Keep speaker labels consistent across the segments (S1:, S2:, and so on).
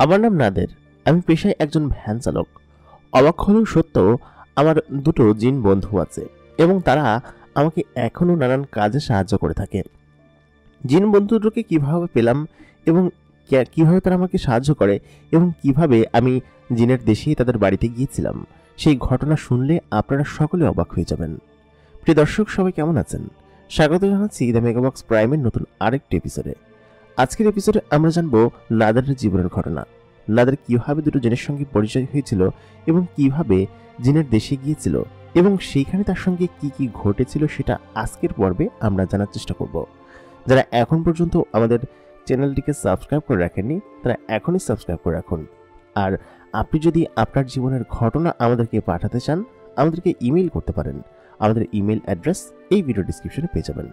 S1: আমার নাম নাদের। আমি পেশায় একজন ভ্যান চালক। অবাক হলেও সত্য, আমার দুটো জিন বন্ধু আছে এবং তারা আমাকে এখনো নানান কাজে সাহায্য করে থাকে। জিন বন্ধু দুটোকে কিভাবে পেলাম এবং কিভাবে তারা আমাকে সাহায্য করে এবং কিভাবে আমি জিনের দেশে তাদের বাড়িতে গিয়েছিলাম, সেই ঘটনা শুনলে আপনারা সকলে অবাক হয়ে যাবেন। প্রিয় দর্শক, সবাই কেমন আছেন? স্বাগত জানাচ্ছি দ্য মেগাবক্স প্রাইমের নতুন আরেকটি এপিসোডে। আজকের এপিসোডে আমরা জানবো নাদারের জীবনের ঘটনা। নাদার কিভাবে দুটো জিনের সঙ্গে পরিচয় হয়েছিল এবং কিভাবে জিনের দেশে গিয়েছিল এবং সেইখানে তার সঙ্গে কি কি ঘটেছিল সেটা আজকের পর্বে আমরা জানার চেষ্টা করব। যারা এখন পর্যন্ত আমাদের চ্যানেলটিকে সাবস্ক্রাইব করে রাখেননি তারা এখনই সাবস্ক্রাইব করে রাখুন। আর আপনি যদি আপনার জীবনের ঘটনা আমাদেরকে পাঠাতে চান, আমাদেরকে ইমেল করতে পারেন। আমাদের ইমেল অ্যাড্রেস এই ভিডিও ডিসক্রিপশনে পেয়ে যাবেন।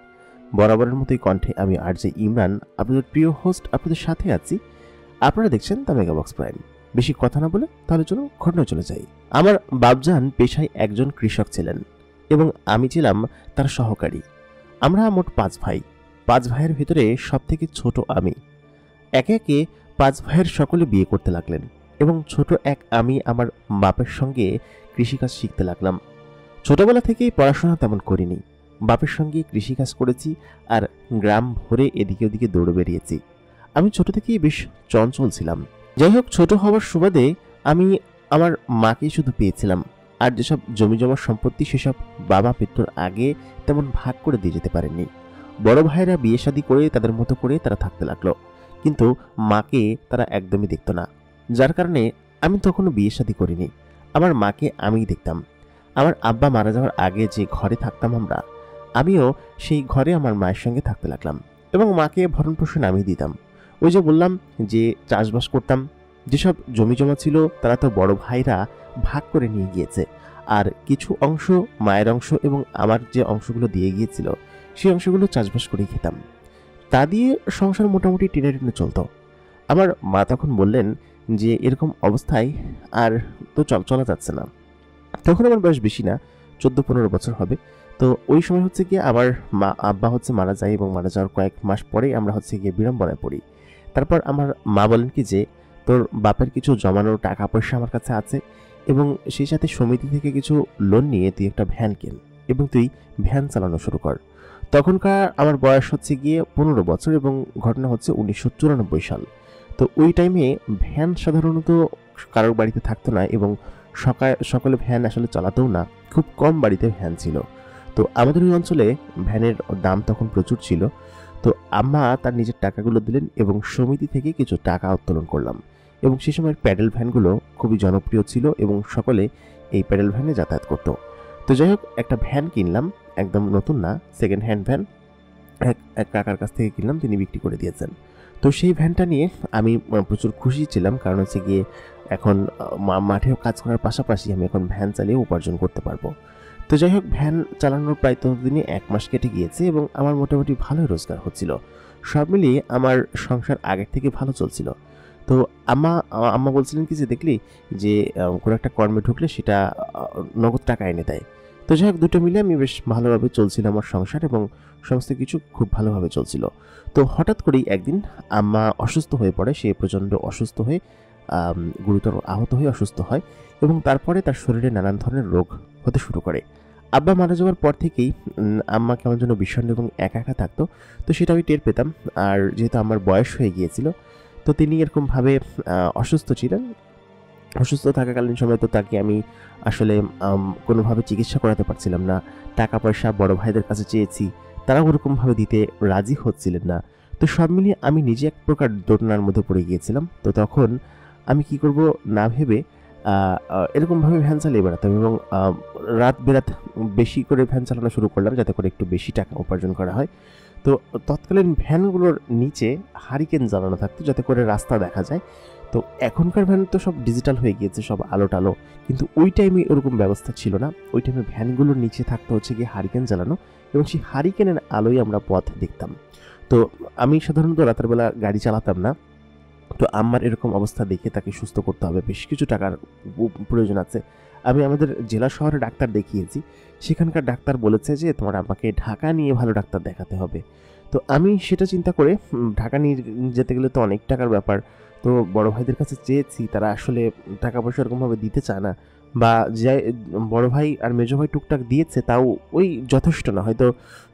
S1: বরাবরের মতোই কণ্ঠে আমি আরজে ইমরান, আপনাদের প্রিয় হোস্ট, আপনাদের সাথে আছি। আপনারা দেখছেন দ্য মেগাবক্স প্রাইম। বেশি কথা না বলে তাহলে চলো ঘটনায় চলে যাই। আমার বাপজান পেশায় একজন কৃষক ছিলেন এবং আমি ছিলাম তার সহকারী। আমরা মোট 5 ভাই। 5 ভাইয়ের ভিতরে সব থেকে ছোট আমি। একে একে 5 ভাইয়ের সকলে বিয়ে করতে লাগলেন এবং ছোট এক আমি আমার বাপের সঙ্গে কৃষিকাজ শিখতে লাগলাম। ছোটবেলা থেকেই পড়াশোনা তেমন করিনি, বাপের সঙ্গে কৃষিকাজ করেছি আর গ্রাম ভরে এদিকে ওদিকে দৌড়ে বেরিয়েছি। আমি ছোট থেকেই বেশ চঞ্চল ছিলাম। যাই হোক, ছোট হওয়ার সুবাদে আমি আমার মাকেই শুধু পেয়েছিলাম, আর যেসব জমি জমার সম্পত্তি সেসব বাবা মৃত্যুর আগে তেমন ভাগ করে দিয়ে যেতে পারেননি। বড় ভাইয়েরা বিয়ে শাদী করে তাদের মতো করে তারা থাকতে লাগলো, কিন্তু মাকে তারা একদমই দেখতো না, যার কারণে আমি তখনও বিয়ে শাদী করিনি। আমার মাকে আমিই দেখতাম। আমার আব্বা মারা যাওয়ার আগে যে ঘরে থাকতাম আমিও সেই ঘরে আমার মায়ের সঙ্গে থাকতে লাগলাম এবং মাকে ভরণ পোষণ আমি দিতাম। ওই যে বললাম যে চাষবাস করতাম, যেসব জমি জমা ছিল তারা তো বড় ভাইরা ভাগ করে নিয়ে গিয়েছে, আর কিছু অংশ মায়ের অংশ এবং আমার যে অংশগুলো দিয়ে গিয়েছিল সেই অংশগুলো চাষবাস করেই খেতাম। তা দিয়ে সংসার মোটামুটি টেনে টেনে চলতো। আমার মা তখন বললেন যে এরকম অবস্থায় আর তো চলা যাচ্ছে না। তখন আমার বয়স বেশি না, 14-15 বছর হবে। তো ওই সময় হচ্ছে গিয়ে আমার আব্বা মারা যায় এবং মারা যাওয়ার কয়েক মাস পরেই আমরা গিয়ে বিড়ম্বনায় পড়ি। তারপর আমার মা বলেন কি যে তোর বাপের কিছু জমানোর টাকা পয়সা আমার কাছে আছে এবং সেই সাথে সমিতি থেকে কিছু লোন নিয়ে তুই একটা ভ্যান কেন এবং তুই ভ্যান চালানো শুরু কর। তখনকার আমার বয়স গিয়ে 15 বছর এবং ঘটনা 1994 সাল। তো ওই টাইমে ভ্যান সাধারণত কারোর বাড়িতে থাকতো না এবং সকলে ভ্যান আসলে চালাতেও না, খুব কম বাড়িতে ভ্যান ছিল। তো আমাদের ওই অঞ্চলে ভ্যানের দাম তখন প্রচুর ছিল। তো আম্মা তার নিজের টাকাগুলো দিলেন এবং সমিতি থেকে কিছু টাকা উত্তোলন করলাম এবং সে সময়ের প্যাডেল ভ্যানগুলো খুবই জনপ্রিয় ছিল এবং সকলে এই প্যাডেল ভ্যানে যাতায়াত করতো। তো যাই হোক, একটা ভ্যান কিনলাম, একদম নতুন না, সেকেন্ড হ্যান্ড ভ্যান। এক কাকার কাছ থেকে কিনলাম, তিনি বিক্রি করে দিয়েছেন। তো সেই ভ্যানটা নিয়ে আমি প্রচুর খুশি ছিলাম, কারণ গিয়ে এখন মাঠেও কাজ করার পাশাপাশি আমি এখন ভ্যান চালিয়ে উপার্জন করতে পারবো। তো যাই হোক, ভ্যান চালানোর প্রায় ততদিনে 1 মাস কেটে গিয়েছে এবং আমার মোটামুটি ভালো রোজগার হচ্ছিল। সব মিলিয়ে আমার সংসার আগের থেকে ভালো চলছিল। তো আম্মা বলছিলেন কি যে দেখলি যে কোনো একটা কর্মে ঢুকলে সেটা নগদ টাকা এনে দেয়। তো যাই হোক, দুটো মিলে আমি বেশ ভালোভাবে চলছিল আমার সংসার এবং সমস্ত কিছু খুব ভালোভাবে চলছিল। তো হঠাৎ করেই একদিন আম্মা অসুস্থ হয়ে পড়ে। সে প্রচণ্ড অসুস্থ হয়ে গুরুতর আহত হয়ে অসুস্থ হয় এবং তারপরে তার শরীরে নানান ধরনের রোগ হতে শুরু করে। আব্বা মারা যাওয়ার পর থেকেই আম্মা কেমন যেন বিষণ্ণ এবং একা একা থাকতো। তো সেটা আমি টের পেতাম। আর যেহেতু আমার বয়স হয়ে গিয়েছিল, তো তিনি এরকমভাবে অসুস্থ ছিলেন। অসুস্থ থাকাকালীন সময় তো তাকে আমি আসলে কোনোভাবে চিকিৎসা করাতে পারছিলাম না। টাকা পয়সা বড় ভাইদের কাছে চেয়েছি, তারা ওরকমভাবে দিতে রাজি হচ্ছিলেন না। তো সব মিলিয়ে আমি নিজে এক প্রকার দোটানার মধ্যে পড়ে গিয়েছিলাম। তো তখন আমি কি করব না ভেবে এরকমভাবে ভ্যান চালিয়ে বেড়াতাম এবং রাত বেরাত বেশি করে ভ্যান চালানো শুরু করলাম, যাতে করে একটু বেশি টাকা উপার্জন করা হয়। তো তৎকালীন ভ্যানগুলোর নিচে হারিকেন জ্বালানো থাকতো, যাতে করে রাস্তা দেখা যায়। তো এখনকার ভ্যান তো সব ডিজিটাল হয়ে গিয়েছে, সব আলো টালো, কিন্তু ওই টাইমে ওরকম ব্যবস্থা ছিল না। ওই টাইমে ভ্যানগুলোর নিচে থাকতো গিয়ে হারিকেন জ্বালানো এবং সেই হারিকেনের আলোয় আমরা পথ দেখতাম। তো আমি সাধারণত রাতের বেলা গাড়ি চালাতাম না। তো আম্মার এরকম অবস্থা দেখে তাকে সুস্থ করতে হবে, বেশ কিছু টাকার প্রয়োজন আছে। আমি আমাদের জেলা শহরে ডাক্তার দেখিয়েছি, সেখানকার ডাক্তার বলেছে যে তোমার আম্মাকে ঢাকা নিয়ে ভালো ডাক্তার দেখাতে হবে। তো আমি সেটা চিন্তা করে ঢাকা নিয়ে যেতে গেলে তো অনেক টাকার ব্যাপার, তো বড় ভাইদের কাছে চেয়েছি, তারা আসলে টাকা পয়সা এরকমভাবে দিতে চায় না, বা যে বড় ভাই আর মেজো ভাই টুকটাক দিয়েছে তাও ওই যথেষ্ট না, হয়তো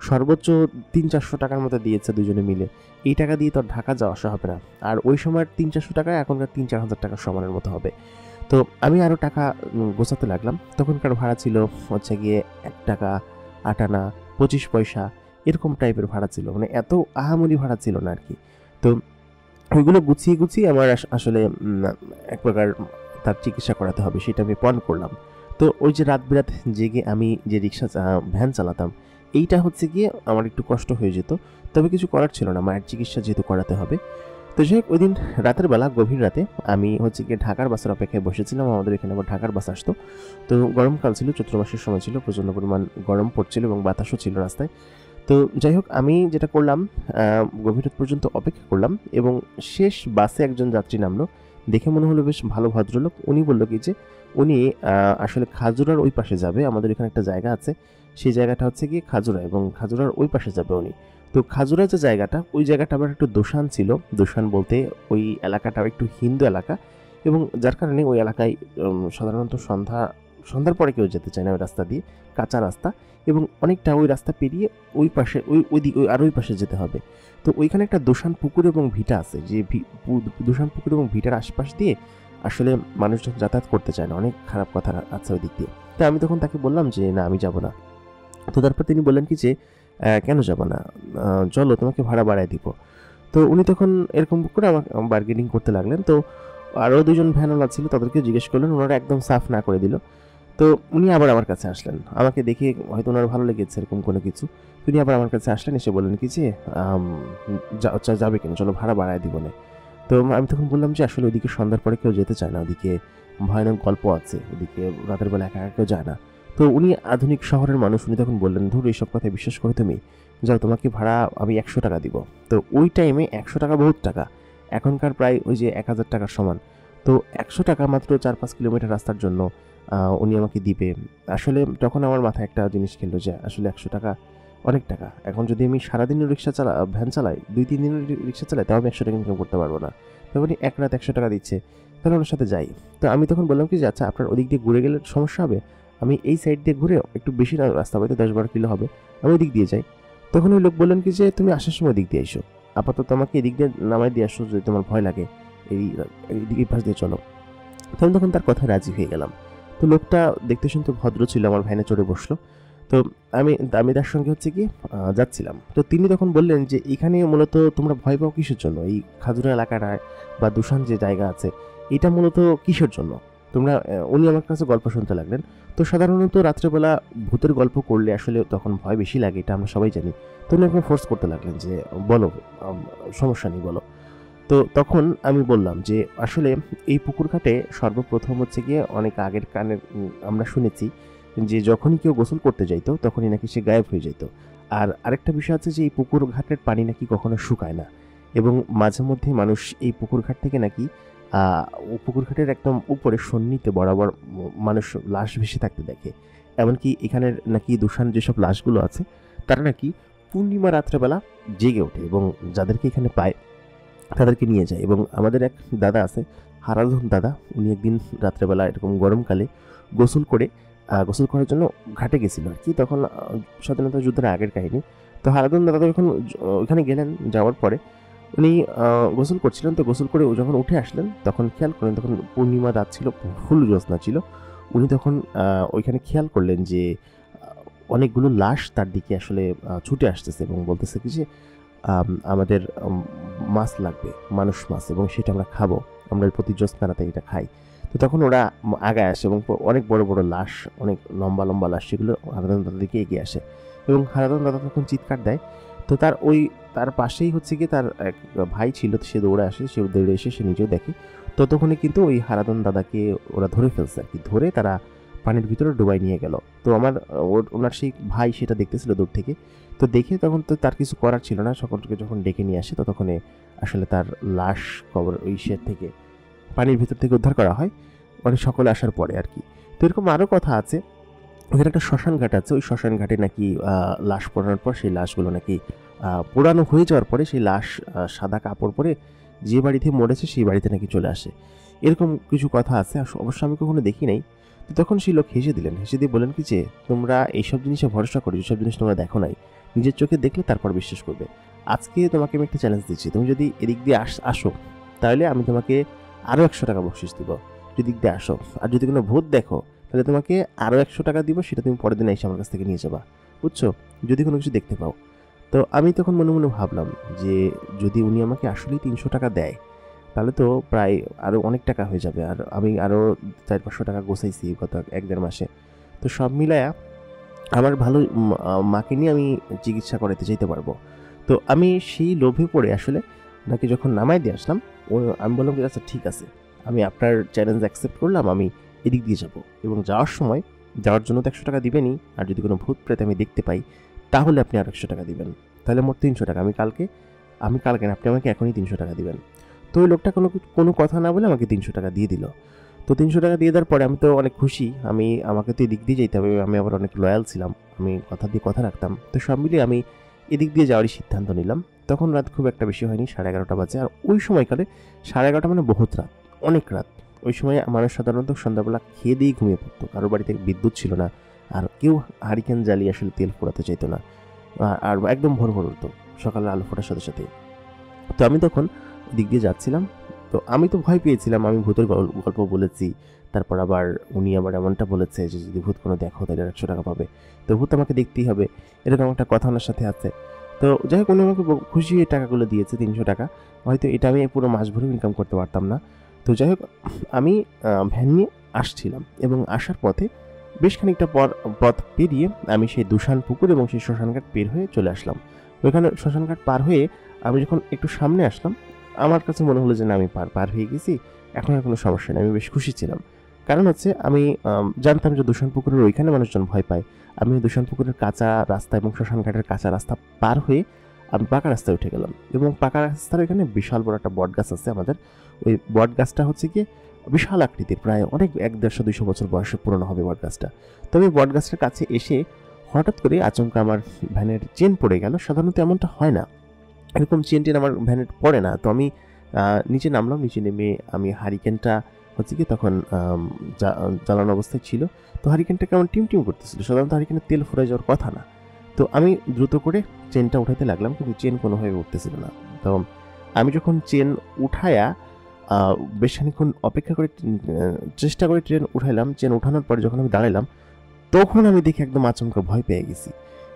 S1: সর্বোচ্চ 300-400 টাকার মতো দিয়েছে দুজনে মিলে। এই টাকা দিয়ে তো আর ঢাকা যাওয়া আসা হবে না, আর ওই সময়ের 300-400 টাকা এখনকার 3-4 হাজার টাকার সমানের মতো হবে। তো আমি আরও টাকা গোছাতে লাগলাম। তখনকার ভাড়া ছিল হচ্ছে গিয়ে 1 টাকা 8 আনা 25 পয়সা এরকম টাইপের ভাড়া ছিল, মানে এত আহামরি ভাড়া ছিল না আর কি। তো ওইগুলো গুছিয়ে গুছিয়ে আমার আসলে এক প্রকার তার চিকিৎসা করাতে হবে, সেটা আমি পণ করলাম। তো ওই যে রাত বিরাত জেগে আমি যে ভ্যান চালাতাম, এইটা হচ্ছে গিয়ে আমার একটু কষ্ট হয়ে যেত, তবে কিছু করার ছিল না, মায়ের চিকিৎসা যেহেতু করাতে হবে। তো যাই হোক, ওই দিন রাতের বেলা গভীর রাতে আমি হচ্ছে গিয়ে ঢাকার বাসের অপেক্ষায় বসেছিলাম। আমাদের এখানে আবার ঢাকার বাস আসতো। তো গরমকাল ছিল, চৈত্র মাসের সময় ছিল, প্রচণ্ড পরিমাণ গরম পড়ছিল এবং বাতাসও ছিল রাস্তায়। তো যাই হোক, আমি যেটা করলাম, গভীর রাত পর্যন্ত অপেক্ষা করলাম এবং শেষ বাসে একজন যাত্রী নামলো। দেখে মনে হলো বেশ ভালো ভদ্রলোক। উনি বললো কি যে উনি আসলে খাজুরার ওই পাশে যাবে, আমাদের এখানে একটা জায়গা আছে, সেই জায়গাটা হচ্ছে গিয়ে খাজুরা, এবং খাজুরার ওই পাশে যাবে উনি। তো খাজুরা যে জায়গাটা, ওই জায়গাটা আবার একটু দোসান ছিল। দোসান বলতে ওই এলাকাটা একটু হিন্দু এলাকা, এবং যার কারণে ওই এলাকায় সাধারণত সন্ধ্যার পরে কেউ যেতে চায় না ওই রাস্তা দিয়ে, কাঁচা রাস্তা, এবং অনেকটা ওই রাস্তা পেরিয়ে ওই পাশে ওই পাশে যেতে হবে। তো ওইখানে একটা দোসান পুকুর এবং ভিটা আছে, যে দোসান পুকুর এবং ভিটার আশপাশ দিয়ে আসলে মানুষজন যাতায়াত করতে চায় না, অনেক খারাপ কথা আছে ওই দিক দিয়ে। তো আমি তখন তাকে বললাম যে না, আমি যাব না। তো তারপর তিনি বললেন কি যে কেন যাব না, চলো তোমাকে ভাড়া বাড়ায় দিব। তো উনি তখন এরকম করে আমার বার্গেনিং করতে লাগলেন। তো আরও দুজন ভ্যানওয়ালা ছিল, তাদেরকে জিজ্ঞেস করলেন, ওনারা একদম সাফ না করে দিল। তো উনি আবার আমার কাছে আসলেন, আমাকে দেখে হয়তো ওনার ভালো লেগেছে এরকম কোনো কিছু। তিনি আবার আমার কাছে আসলেন, এসে বললেন কি যে যাবে কেন, চলো ভাড়া বাড়ায় দিব না। তো আমি তখন বললাম যে আসলে ওইদিকে সন্ধ্যার পরে কেউ যেতে চায় না, ওদিকে ভয়ানক গল্প আছে, ওদিকে রাতের বেলা একা একা কেউ যায় না। তো উনি আধুনিক শহরের মানুষ, উনি তখন বললেন, ধরো এইসব কথায় বিশ্বাস করে তুমি যাও, তোমাকে ভাড়া আমি 100 টাকা দিব। তো ওই টাইমে 100 টাকা বহুত টাকা, এখনকার প্রায় ওই যে 1000 টাকার সমান। তো 100 টাকা মাত্র 4-5 কিলোমিটার রাস্তার জন্য উনি আমাকে দিবে। আসলে তখন আমার মাথায় একটা জিনিস খেললো যে আসলে 100 টাকা অনেক টাকা। এখন যদি আমি সারাদিনের ভ্যান চালাই, 2-3 দিনের রিক্সা চালাই, তাও আমি 100 টাকা ইনকাম করতে পারবো না। তার মানে এক রাত 100 টাকা দিচ্ছে, তাহলে ওনার সাথে যাই। তো আমি তখন বললাম কি যে আচ্ছা, আপনার ওদিক দিয়ে ঘুরে গেলে সমস্যা হবে, আমি এই সাইড দিয়ে ঘুরে একটু বেশি রাস্তা হয়তো 10-12 কিলো হবে, আমি ওই দিক দিয়ে যাই। তখন ওই লোক বললেন কি যে তুমি আসার সময় দিক দিয়ে এসো, আপাতত আমাকে এদিক দিয়ে নামাই দিয়ে আসো, যদি তোমার ভয় লাগে এই পাশ দিয়ে চলো। আমি তখন তার কথায় রাজি হয়ে গেলাম। তো লোকটা দেখতে শুনতে ভদ্র ছিল, আমার ভ্যানে চড়ে বসলো। তো আমি আমি তার সঙ্গে হচ্ছে কি যাচ্ছিলাম। তো তিনি তখন বললেন যে এখানে মূলত তোমরা ভয় পাও কিসের জন্য, এই খাজুরা এলাকাটায় বা দুশান যে জায়গা আছে, এটা মূলত কিসের জন্য তোমরা। উনি আমার কাছে গল্প শুনতে লাগলেন। তো সাধারণত রাত্রেবেলা ভূতের গল্প করলে আসলে তখন ভয় বেশি লাগে, এটা আমরা সবাই জানি। তো উনি আমাকে ফোর্স করতে লাগলেন যে বলো, সমস্যা নেই বলো। তো তখন আমি বললাম যে আসলে এই পুকুর ঘাটে সর্বপ্রথম হচ্ছে গিয়ে অনেক আগের কানের আমরা শুনেছি যে যখনই কেউ গোসল করতে যাইতো তখনই নাকি সে গায়েব হয়ে যেত। আর আরেকটা বিষয় আছে যে এই পুকুর ঘাটের পানি নাকি কখনো শুকায় না, এবং মাঝে মধ্যে মানুষ এই পুকুর ঘাট থেকে নাকি পুকুর ঘাটের একদম উপরে সন্নিতে বরাবর মানুষ লাশ ভেসে থাকতে দেখে। এমনকি এখানের নাকি দূষণ যেসব লাশগুলো আছে, তারা নাকি পূর্ণিমা রাত্রেবেলা জেগে ওঠে এবং যাদেরকে এখানে পায় তাদেরকে নিয়ে যায়। এবং আমাদের এক দাদা আছে, হারাধন দাদা, উনি একদিন রাত্রেবেলা এরকম গরমকালে গোসল করার জন্য ঘাটে গেছিল আর কি, তখন স্বাধীনতা যুদ্ধের আগের কাহিনী। তো হারাধন দাদা যখন ওইখানে গেলেন, যাওয়ার পরে উনি গোসল করছিলেন। তো গোসল করে যখন উঠে আসলেন তখন খেয়াল করলেন, তখন পূর্ণিমা রাত ছিল, ফুল জ্যোৎস্না ছিল। উনি তখন ওইখানে খেয়াল করলেন যে অনেকগুলো লাশ তার দিকে আসলে ছুটে আসতেছে এবং বলতেছে কি যে আমাদের মাছ লাগবে, মানুষ মাছ, এবং সেটা আমরা খাবো, আমরা প্রতি জ্যোৎস্নারাতে এটা খাই। তো তখন ওরা আগায় আসে এবং অনেক বড় বড় লাশ, অনেক লম্বা লম্বা লাশ, সেগুলো হারাধন দাদার দিকে এগিয়ে আসে এবং হারাধন দাদা তখন চিৎকার দেয়। তো তার পাশেই হচ্ছে গিয়ে তার এক ভাই ছিল, সে দৌড়ে আসে, সে দৌড়ে এসে সে নিজেও দেখে। ততক্ষণে কিন্তু ওই হারাধন দাদাকে ওরা ধরে ফেলছে আর কি, ধরে তারা পানির ভিতরে ডুবাই নিয়ে গেল। তো ওনার সেই ভাই সেটা দেখতেছিল দূর থেকে। তো দেখে তখন তো তার কিছু করার ছিল না, সকলকে যখন ডেকে নিয়ে আসে ততক্ষণে আসলে তার লাশ কবর ওই থেকে পানির ভিতর থেকে উদ্ধার করা হয়, মানে সকলে আসার পরে আর কি। তো এরকম আরও কথা আছে। ওখানে একটা শ্মশান ঘাট আছে, ওই শ্মশান ঘাটে নাকি লাশ পোড়ানোর পর সেই লাশগুলো নাকি পোড়ানো হয়ে যাওয়ার পরে সেই লাশ সাদা কাপড় পরে যে বাড়িতে মরেছে সেই বাড়িতে নাকি চলে আসে, এরকম কিছু কথা আছে। অবশ্য আমি কখনো দেখি নাই। তো তখন সেই লোক হেসে দিলেন, হেসে দিয়ে বলেন কি যে তোমরা এইসব জিনিসে ভরসা করো, যেসব জিনিস তোমরা দেখো নাই, নিজের চোখে দেখলে তারপর বিশ্বাস করবে। আজকে তোমাকে আমি একটা চ্যালেঞ্জ দিচ্ছি, তুমি যদি এদিক দিয়ে আসো তাহলে আমি তোমাকে আরও 100 টাকা বকশিস দিব, যদি দিক দিয়ে আসো। আর যদি কোনো ভূত দেখো তাহলে তোমাকে আরও 100 টাকা দিব, সেটা তুমি পরের দিন এসে আমার কাছ থেকে নিয়ে যাবা, বুঝছো, যদি কোনো কিছু দেখতে পাও। তো আমি তখন মনে মনে ভাবলাম যে যদি উনি আমাকে আসলেই 300 টাকা দেয় তাহলে তো প্রায় আরও অনেক টাকা হয়ে যাবে, আর আমি আরও 400-500 টাকা গোছাইছি গত 1-1.5 মাসে। তো সব মিলায়া আমার ভালো মাকে নিয়ে আমি চিকিৎসা করাতে যেতে পারবো। তো আমি সেই লোভে পড়ে আসলে ওনাকে যখন নামাই দিয়ে আসলাম, আমি বললাম যে আচ্ছা ঠিক আছে, আমি আপনার চ্যালেঞ্জ অ্যাকসেপ্ট করলাম, আমি এদিক দিয়ে যাব, এবং যাওয়ার জন্য তো 100 টাকা দিবেনই, আর যদি কোনো ভূত প্রেত আমি দেখতে পাই তাহলে আপনি আর 100 টাকা দিবেন, তাহলে মোট 300 টাকা। আমি কালকে না, আপনি আমাকে এখনই 300 টাকা দিবেন। তো ওই লোকটা কোনো কথা না বলে আমাকে 300 টাকা দিয়ে দিল। তো 300 টাকা দিয়ে দেওয়ার পরে আমি তো অনেক খুশি, আমাকে তো এদিক দিয়ে যেতে হবে, আমি আবার অনেক লয়াল ছিলাম, আমি কথা দিয়ে কথা রাখতাম। তো সব মিলিয়ে আমি এদিক দিয়ে যাওয়ারই সিদ্ধান্ত নিলাম। তখন রাত খুব একটা বেশি হয়নি, 11:30 বাজে। আর ওই সময়কালে 11:30 মানে বহুত রাত, অনেক রাত। ওই সময় মানুষ সাধারণত সন্ধ্যাবেলা খেয়ে দিয়েই ঘুমিয়ে পড়তো, কারোর বাড়িতে বিদ্যুৎ ছিল না, আর কেউ হারিকেন জ্বালিয়ে আসলে তেল ফোড়াতে চাইতো না, আর একদম ভোর উঠতো সকালে আলো ফোটার সাথে সাথে। তো আমি তখন দিক দিয়ে যাচ্ছিলাম। তো আমি তো ভয় পেয়েছিলাম, আমি ভূতের গল্প বলেছি, তারপর আবার উনি আবার এমনটা বলেছে যে যদি ভূত কোনো দেখো তাহলে 100 টাকা পাবে, তো ভূত আমাকে দেখতেই হবে, এরকম একটা কথা ওনার সাথে আছে। তো যাই হোক, উনি আমাকে খুশি হয়ে টাকাগুলো দিয়েছে, 300 টাকা। হয়তো এটা আমি পুরো মাস ভরেও ইনকাম করতে পারতাম না। তো যাই হোক, আমি ভ্যান নিয়ে আসছিলাম, এবং আসার পথে বেশ খানিকটা পথ পেরিয়ে আমি সেই দুশান পুকুর এবং সেই শ্মশানঘাট পের হয়ে চলে আসলাম। ওইখানে শ্মশানঘাট পার হয়ে আমি যখন একটু সামনে আসলাম, আমার কাছে মনে হলো যে না, আমি পার হয়ে গেছি, এখন আর কোনো সমস্যা নেই। আমি বেশ খুশি ছিলাম, কারণ হচ্ছে আমি জানতাম যে দূষণ পুকুরের ওইখানে মানুষজন ভয় পায়। আমি দূষণ পুকুরের কাঁচা রাস্তা এবং শ্মশানঘাটের কাঁচা রাস্তা পার হয়ে আমি পাকা রাস্তায় উঠে গেলাম, এবং পাকা রাস্তার ওইখানে বিশাল বড় একটা বট গাছ আছে আমাদের। ওই বট গাছটা হচ্ছে কি বিশাল আকৃতির, প্রায় অনেক 100-150 বছর বয়সে পুরনো হবে বট গাছটা। তো আমি বট গাছটার কাছে এসে হঠাৎ করে আচমকা আমার ভ্যানের চেন পড়ে গেল। সাধারণত এমনটা হয় না, এরকম চেন আমার ভ্যানের পড়ে না। তো আমি নিচে নামলাম, নিচে নেমে আমি হারিকেনটা হচ্ছে কি তখন জ্বালানো অবস্থায় ছিল। তো হারিকেনটা কেমন টিম করতেছিল, সাধারণত হারিকেনের তেল ফুরাই যাওয়ার কথা না। তো আমি দ্রুত করে চেনটা উঠাইতে লাগলাম, কিন্তু চেন কোনোভাবে উঠতেছিল না। তো আমি যখন চেন উঠায়া বেশ খানিক্ষণ অপেক্ষা করে চেষ্টা করে চেন উঠাইলাম, চেন উঠানোর পরে যখন আমি দাঁড়াইলাম, তখন আমি দেখি একদম আচমকা ভয় পেয়ে গেছি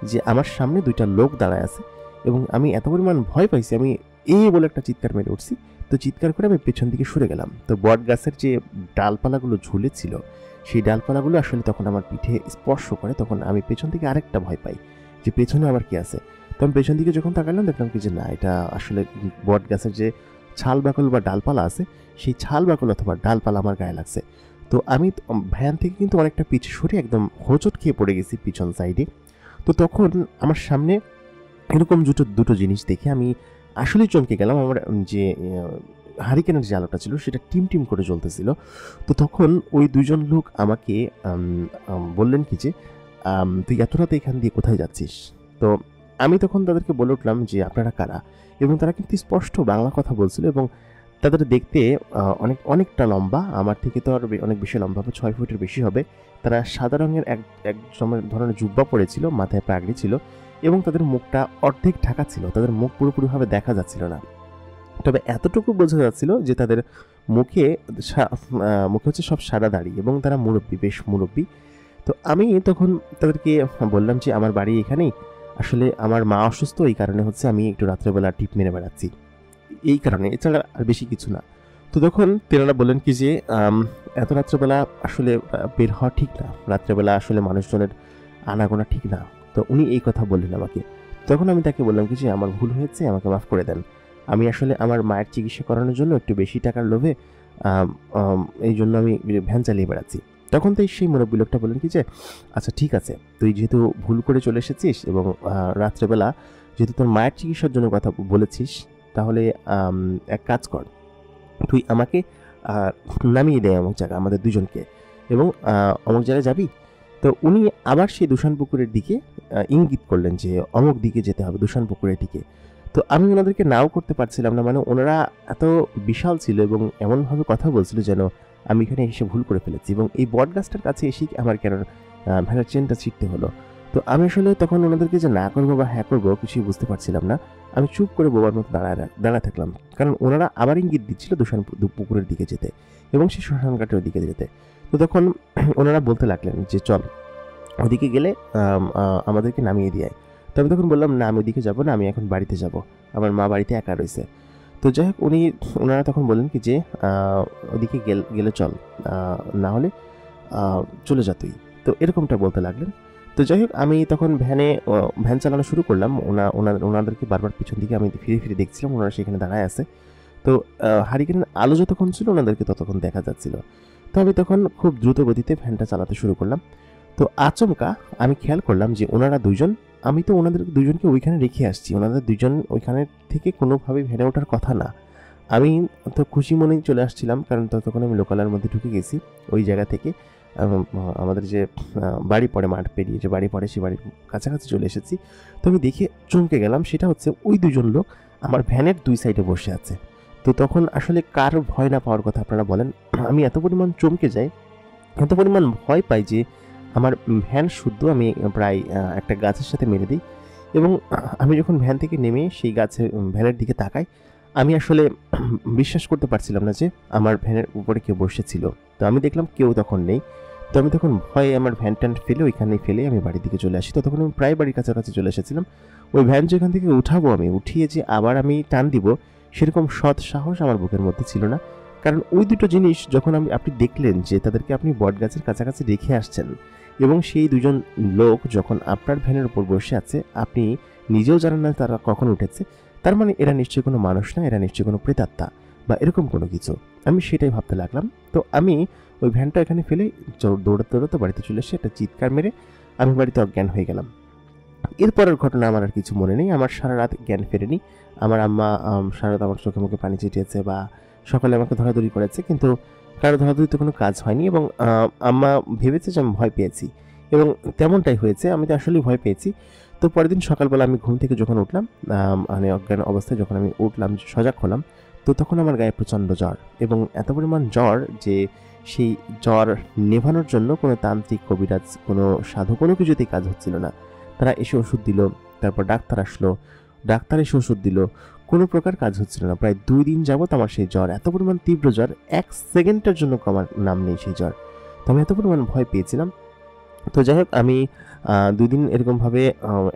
S1: যে আমার সামনে 2টা লোক দাঁড়ায় আছে, এবং আমি এত পরিমাণ ভয় পাইছি, আমি বলে একটা চিৎকার মেরে উঠছি। তো চিৎকার করে আমি পেছন দিকে সরে গেলাম। তো বট গাছের যে ডালপালাগুলো ঝুলেছিল, সেই ডালপালাগুলো আসলে তখন আমার পিঠে স্পর্শ করে, তখন আমি পেছন থেকে আরেকটা ভয় পাই যে পেছনে আবার কি আছে। তো আমি পেছন দিকে যখন তাকালাম, দেখলাম কি যে না, এটা আসলে বট গাছের যে ছাল বাকল বা ডালপালা আছে, সেই ছাল বাকল অথবা ডালপালা আমার গায়ে লাগছে। তো আমি ভ্যান থেকে কিন্তু অনেকটা পিছু সরে একদম হোঁচট খেয়ে পড়ে গেছি পিছন সাইডে। তো তখন আমার সামনে এরকম দুটো জিনিস দেখে আমি আসলেই চমকে গেলাম। আমার যে হারিকেনের যে আলোটা ছিল সেটা টিম করে জ্বলতেছিল। তো তখন ওই 2জন লোক আমাকে বললেন কি যে তুই এত রাতে এখান দিয়ে কোথায় যাচ্ছিস? তো আমি তখন তাদেরকে বলে উঠলাম যে আপনারা কারা, এবং তারা কিন্তু স্পষ্ট বাংলা কথা বলছিল, এবং তাদের দেখতে অনেকটা লম্বা, আমার থেকে তো আর অনেক বেশি লম্বা হবে, 6 ফুটের বেশি হবে। তারা সাদা রঙের এক ধরনের জুব্বা পরেছিল, মাথায় পাগড়ি ছিল, এবং তাদের মুখটা অর্ধেক ঢাকা ছিল, তাদের মুখ পুরোপুরিভাবে দেখা যাচ্ছিল না। তবে এতটুকু বোঝা যাচ্ছিল যে তাদের মুখে হচ্ছে সব সাদা দাড়ি, এবং তারা বেশ মুরব্বী। তো আমি তখন তাদেরকে বললাম যে আমার বাড়ি এখানেই, আসলে আমার মা অসুস্থ, এই কারণে হচ্ছে আমি একটু রাত্রেবেলা টিপ মেরে বেড়াচ্ছি, এই কারণে, এছাড়া আর বেশি কিছু না। তো তখন তেনারা বললেন কি যে এত রাত্রেবেলা আসলে বের হওয়া ঠিক না, রাত্রেবেলা আসলে মানুষজনের আনাগোনা ঠিক না। তো উনি এই কথা বললেন আমাকে। তখন আমি তাকে বললাম কি যে আমার ভুল হয়েছে, আমাকে মাফ করে দেন, আমি আসলে আমার মায়ের চিকিৎসা করানোর জন্য একটু বেশি টাকার লোভে এই জন্য আমি ভ্যান চালিয়ে বেড়াচ্ছি। তখন তো সেই মুরব্বী লোকটা বললেন কি যে আচ্ছা ঠিক আছে, তুই যেহেতু ভুল করে চলে এসেছিস এবং রাত্রেবেলা যেহেতু তোর মায়ের চিকিৎসার জন্য কথা বলেছিস, তাহলে এক কাজ কর, তুই আমাকে নামিয়ে দেয় অমুক জায়গা, আমাদের 2জনকে, এবং অমুক জায়গায় যাবি। তো উনি আবার সেই দূষণ পুকুরের দিকে ইঙ্গিত করলেন যে অমুক দিকে যেতে হবে, দূষণ পুকুরের দিকে। তো আমি ওনাদেরকে নাও করতে পারছিলাম না, মানে ওনারা এত বিশাল ছিল এবং এমনভাবে কথা বলছিল যেন আমি এখানে এসে ভুল করে ফেলেছি, এবং এই বট গাছটার কাছে এসেই আমার কেন ভ্যানের চেনটা ছিঁড়তে হলো। তো আমি আসলে তখন ওনাদেরকে যে না করবো বা হ্যাঁ করবো কিছুই বুঝতে পারছিলাম না। আমি চুপ করে বোবার মতো দাঁড়ায় থাকলাম, কারণ ওনারা আবার ইঙ্গিত দিচ্ছিল দূষণ পুকুরের দিকে যেতে এবং সেই শ্মশান ঘাটের দিকে যেতে। তো তখন ওনারা বলতে লাগলেন যে চল ওদিকে গেলে আমাদেরকে নামিয়ে দিয়ে। তো আমি তখন বললাম না, আমি ওদিকে যাবো না, আমি এখন বাড়িতে যাব, আমার মা বাড়িতে একা রয়েছে। তো যাই হোক ওনারা তখন বললেন কি যে ওদিকে গেলে চল, না হলে চলে যা তুই। তো এরকমটা বলতে লাগলেন। তো যাই হোক আমি তখন ভ্যান চালানো শুরু করলাম। ওনাদেরকে বারবার পিছন দিকে আমি ফিরে ফিরে দেখছিলাম, ওনারা সেখানে দাঁড়ায় আছে। তো হারিকেনের আলো যতক্ষণ ছিল ওনাদেরকে ততক্ষণ দেখা যাচ্ছিল। তো আমি তখন খুব দ্রুত গতিতে ভ্যানটা চালাতে শুরু করলাম। তো আচমকা আমি খেয়াল করলাম যে ওনারা দুইজন, আমি তো ওনাদের দুজনকে ওইখানে রেখে আসছি, ওনাদের দুজন ওইখানে থেকে কোনোভাবেই ভ্যানে ওঠার কথা না। আমি তো খুশি মনেই চলে আসছিলাম, কারণ ততক্ষণ আমি লোকালয়ের মধ্যে ঢুকে গেছি। ওই জায়গা থেকে আমাদের যে বাড়ি পড়ে, মাঠ পেরিয়ে যে বাড়ি পড়ে, সেই বাড়ির কাছাকাছি চলে এসেছি। তো আমি দেখে চমকে গেলাম, সেটা হচ্ছে ওই দুজন লোক আমার ভ্যানের দুই সাইডে বসে আছে। তো তখন আসলে কার ভয় না পাওয়ার কথা আপনারা বলেন? আমি এত পরিমাণ চমকে যাই, এত পরিমাণ ভয় পাই যে আমার ভ্যান শুদ্ধ আমি প্রায় একটা গাছের সাথে মেরে দিই। এবং আমি যখন ভ্যান থেকে নেমে সেই ভ্যানের দিকে তাকাই, আমি আসলে বিশ্বাস করতে পারছিলাম না যে আমার ভ্যানের উপরে কেউ বসেছিল। তো আমি দেখলাম কেউ তখন নেই। তো আমি তখন ভয়ে আমার ভ্যান ট্যান ফেলে ওইখানেই ফেলে আমি বাড়ির দিকে চলে আসি। তো তখন আমি প্রায় বাড়ির কাছাকাছি চলে এসেছিলাম। ওই ভ্যান যেখান থেকে উঠাবো, আমি উঠিয়ে যে আবার আমি টান দিব, সেরকম সৎ সাহস আমার বুকের মধ্যে ছিল না। কারণ ওই দুটো জিনিস যখন আপনি দেখলেন যে তাদেরকে আপনি বটগাছের কাছাকাছি রেখে আসছেন, এবং সেই দুজন লোক যখন আপনার ভ্যানের উপর বসে আছে, আপনি নিজেও জানেন না তারা কখন উঠেছে, তার মানে এরা নিশ্চয়ই কোনো মানুষ না, এরা নিশ্চয়ই কোনো প্রেতাত্মা বা এরকম কোনো কিছু। আমি সেটাই ভাবতে লাগলাম। তো আমি ওই ভ্যানটা এখানে ফেলে দৌড়াতে দৌড়াতে বাড়িতে চলে এসে একটা চিৎকার মেরে আমি বাড়িতে অজ্ঞান হয়ে গেলাম। এরপরের ঘটনা আমার আর কিছু মনে নেই। আমার সারা রাত জ্ঞান ফেরেনি। আমার আম্মা সারা রাত আমার চোখে মুখে পানি ছিটিয়েছে বা সকালে আমাকে ধরাধরি করেছে, কিন্তু কারো ধরাধরিতে কোনো কাজ হয়নি। এবং আম্মা ভেবেছে যে আমি ভয় পেয়েছি, এবং তেমনটাই হয়েছে, আমি তো আসলেই ভয় পেয়েছি। তো পরের দিন সকালবেলা আমি ঘুম থেকে যখন উঠলাম, মানে অজ্ঞান অবস্থায় যখন আমি উঠলাম, সজাগ হলাম, তো তখন আমার গায়ে প্রচণ্ড জ্বর, এবং এত পরিমাণ জ্বর যে সেই জ্বর নেভানোর জন্য কোনো তান্ত্রিক, কবিরাজ, কোনো সাধু, কোনো কিছুতেই কাজ হচ্ছিল না। তারা এসে ওষুধ দিল, তারপর ডাক্তার আসলো, ডাক্তার এসে ওষুধ দিল, কোনো প্রকার কাজ হচ্ছিল না। প্রায় 2 দিন যাবত আমার সেই জ্বর, এত পরিমাণ তীব্র জ্বর, 1 সেকেন্ডের জন্য কমার নাম নেই সেই জ্বর। তো আমি এত পরিমাণ ভয় পেয়েছিলাম। তো যাই হোক আমি 2 দিন এরকমভাবে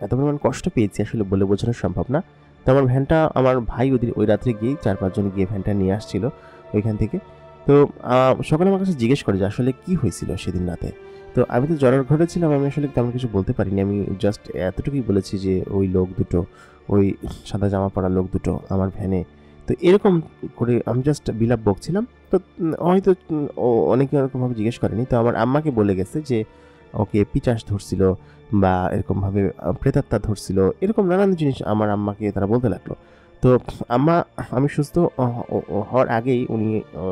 S1: এত পরিমাণ কষ্ট পেয়েছি, আসলে বলে বোঝানো সম্ভব না। তো আমার ভ্যানটা, আমার ভাই ওই রাত্রে গিয়ে 4-5 জন গিয়ে ভ্যানটা নিয়ে আসছিল ওইখান থেকে। তো সকালে আমার কাছে জিজ্ঞেস করে যে আসলে কি হয়েছিল সেদিন রাতে। তো আমি তো জ্বরের ঘরে ছিলাম, আমি আসলে তেমন কিছু বলতে পারিনি। আমি জাস্ট এতটুকুই বলেছি যে ওই লোক দুটো, ওই সাদা জামা পরা লোক দুটো আমার ভ্যানে। তো এরকম করে আমি জাস্ট বিলাপ বকছিলাম। তো হয়তো ও অনেকে এরকমভাবে জিজ্ঞেস করেনি। তো আমার আম্মাকে বলে গেছে যে ওকে পিচাস ধরছিল বা এরকমভাবে প্রেতাত্মা ধরছিল, এরকম নানান জিনিস আমার আম্মাকে তারা বলতে লাগলো। তো আম্মা, আমি সুস্থ হওয়ার আগেই উনি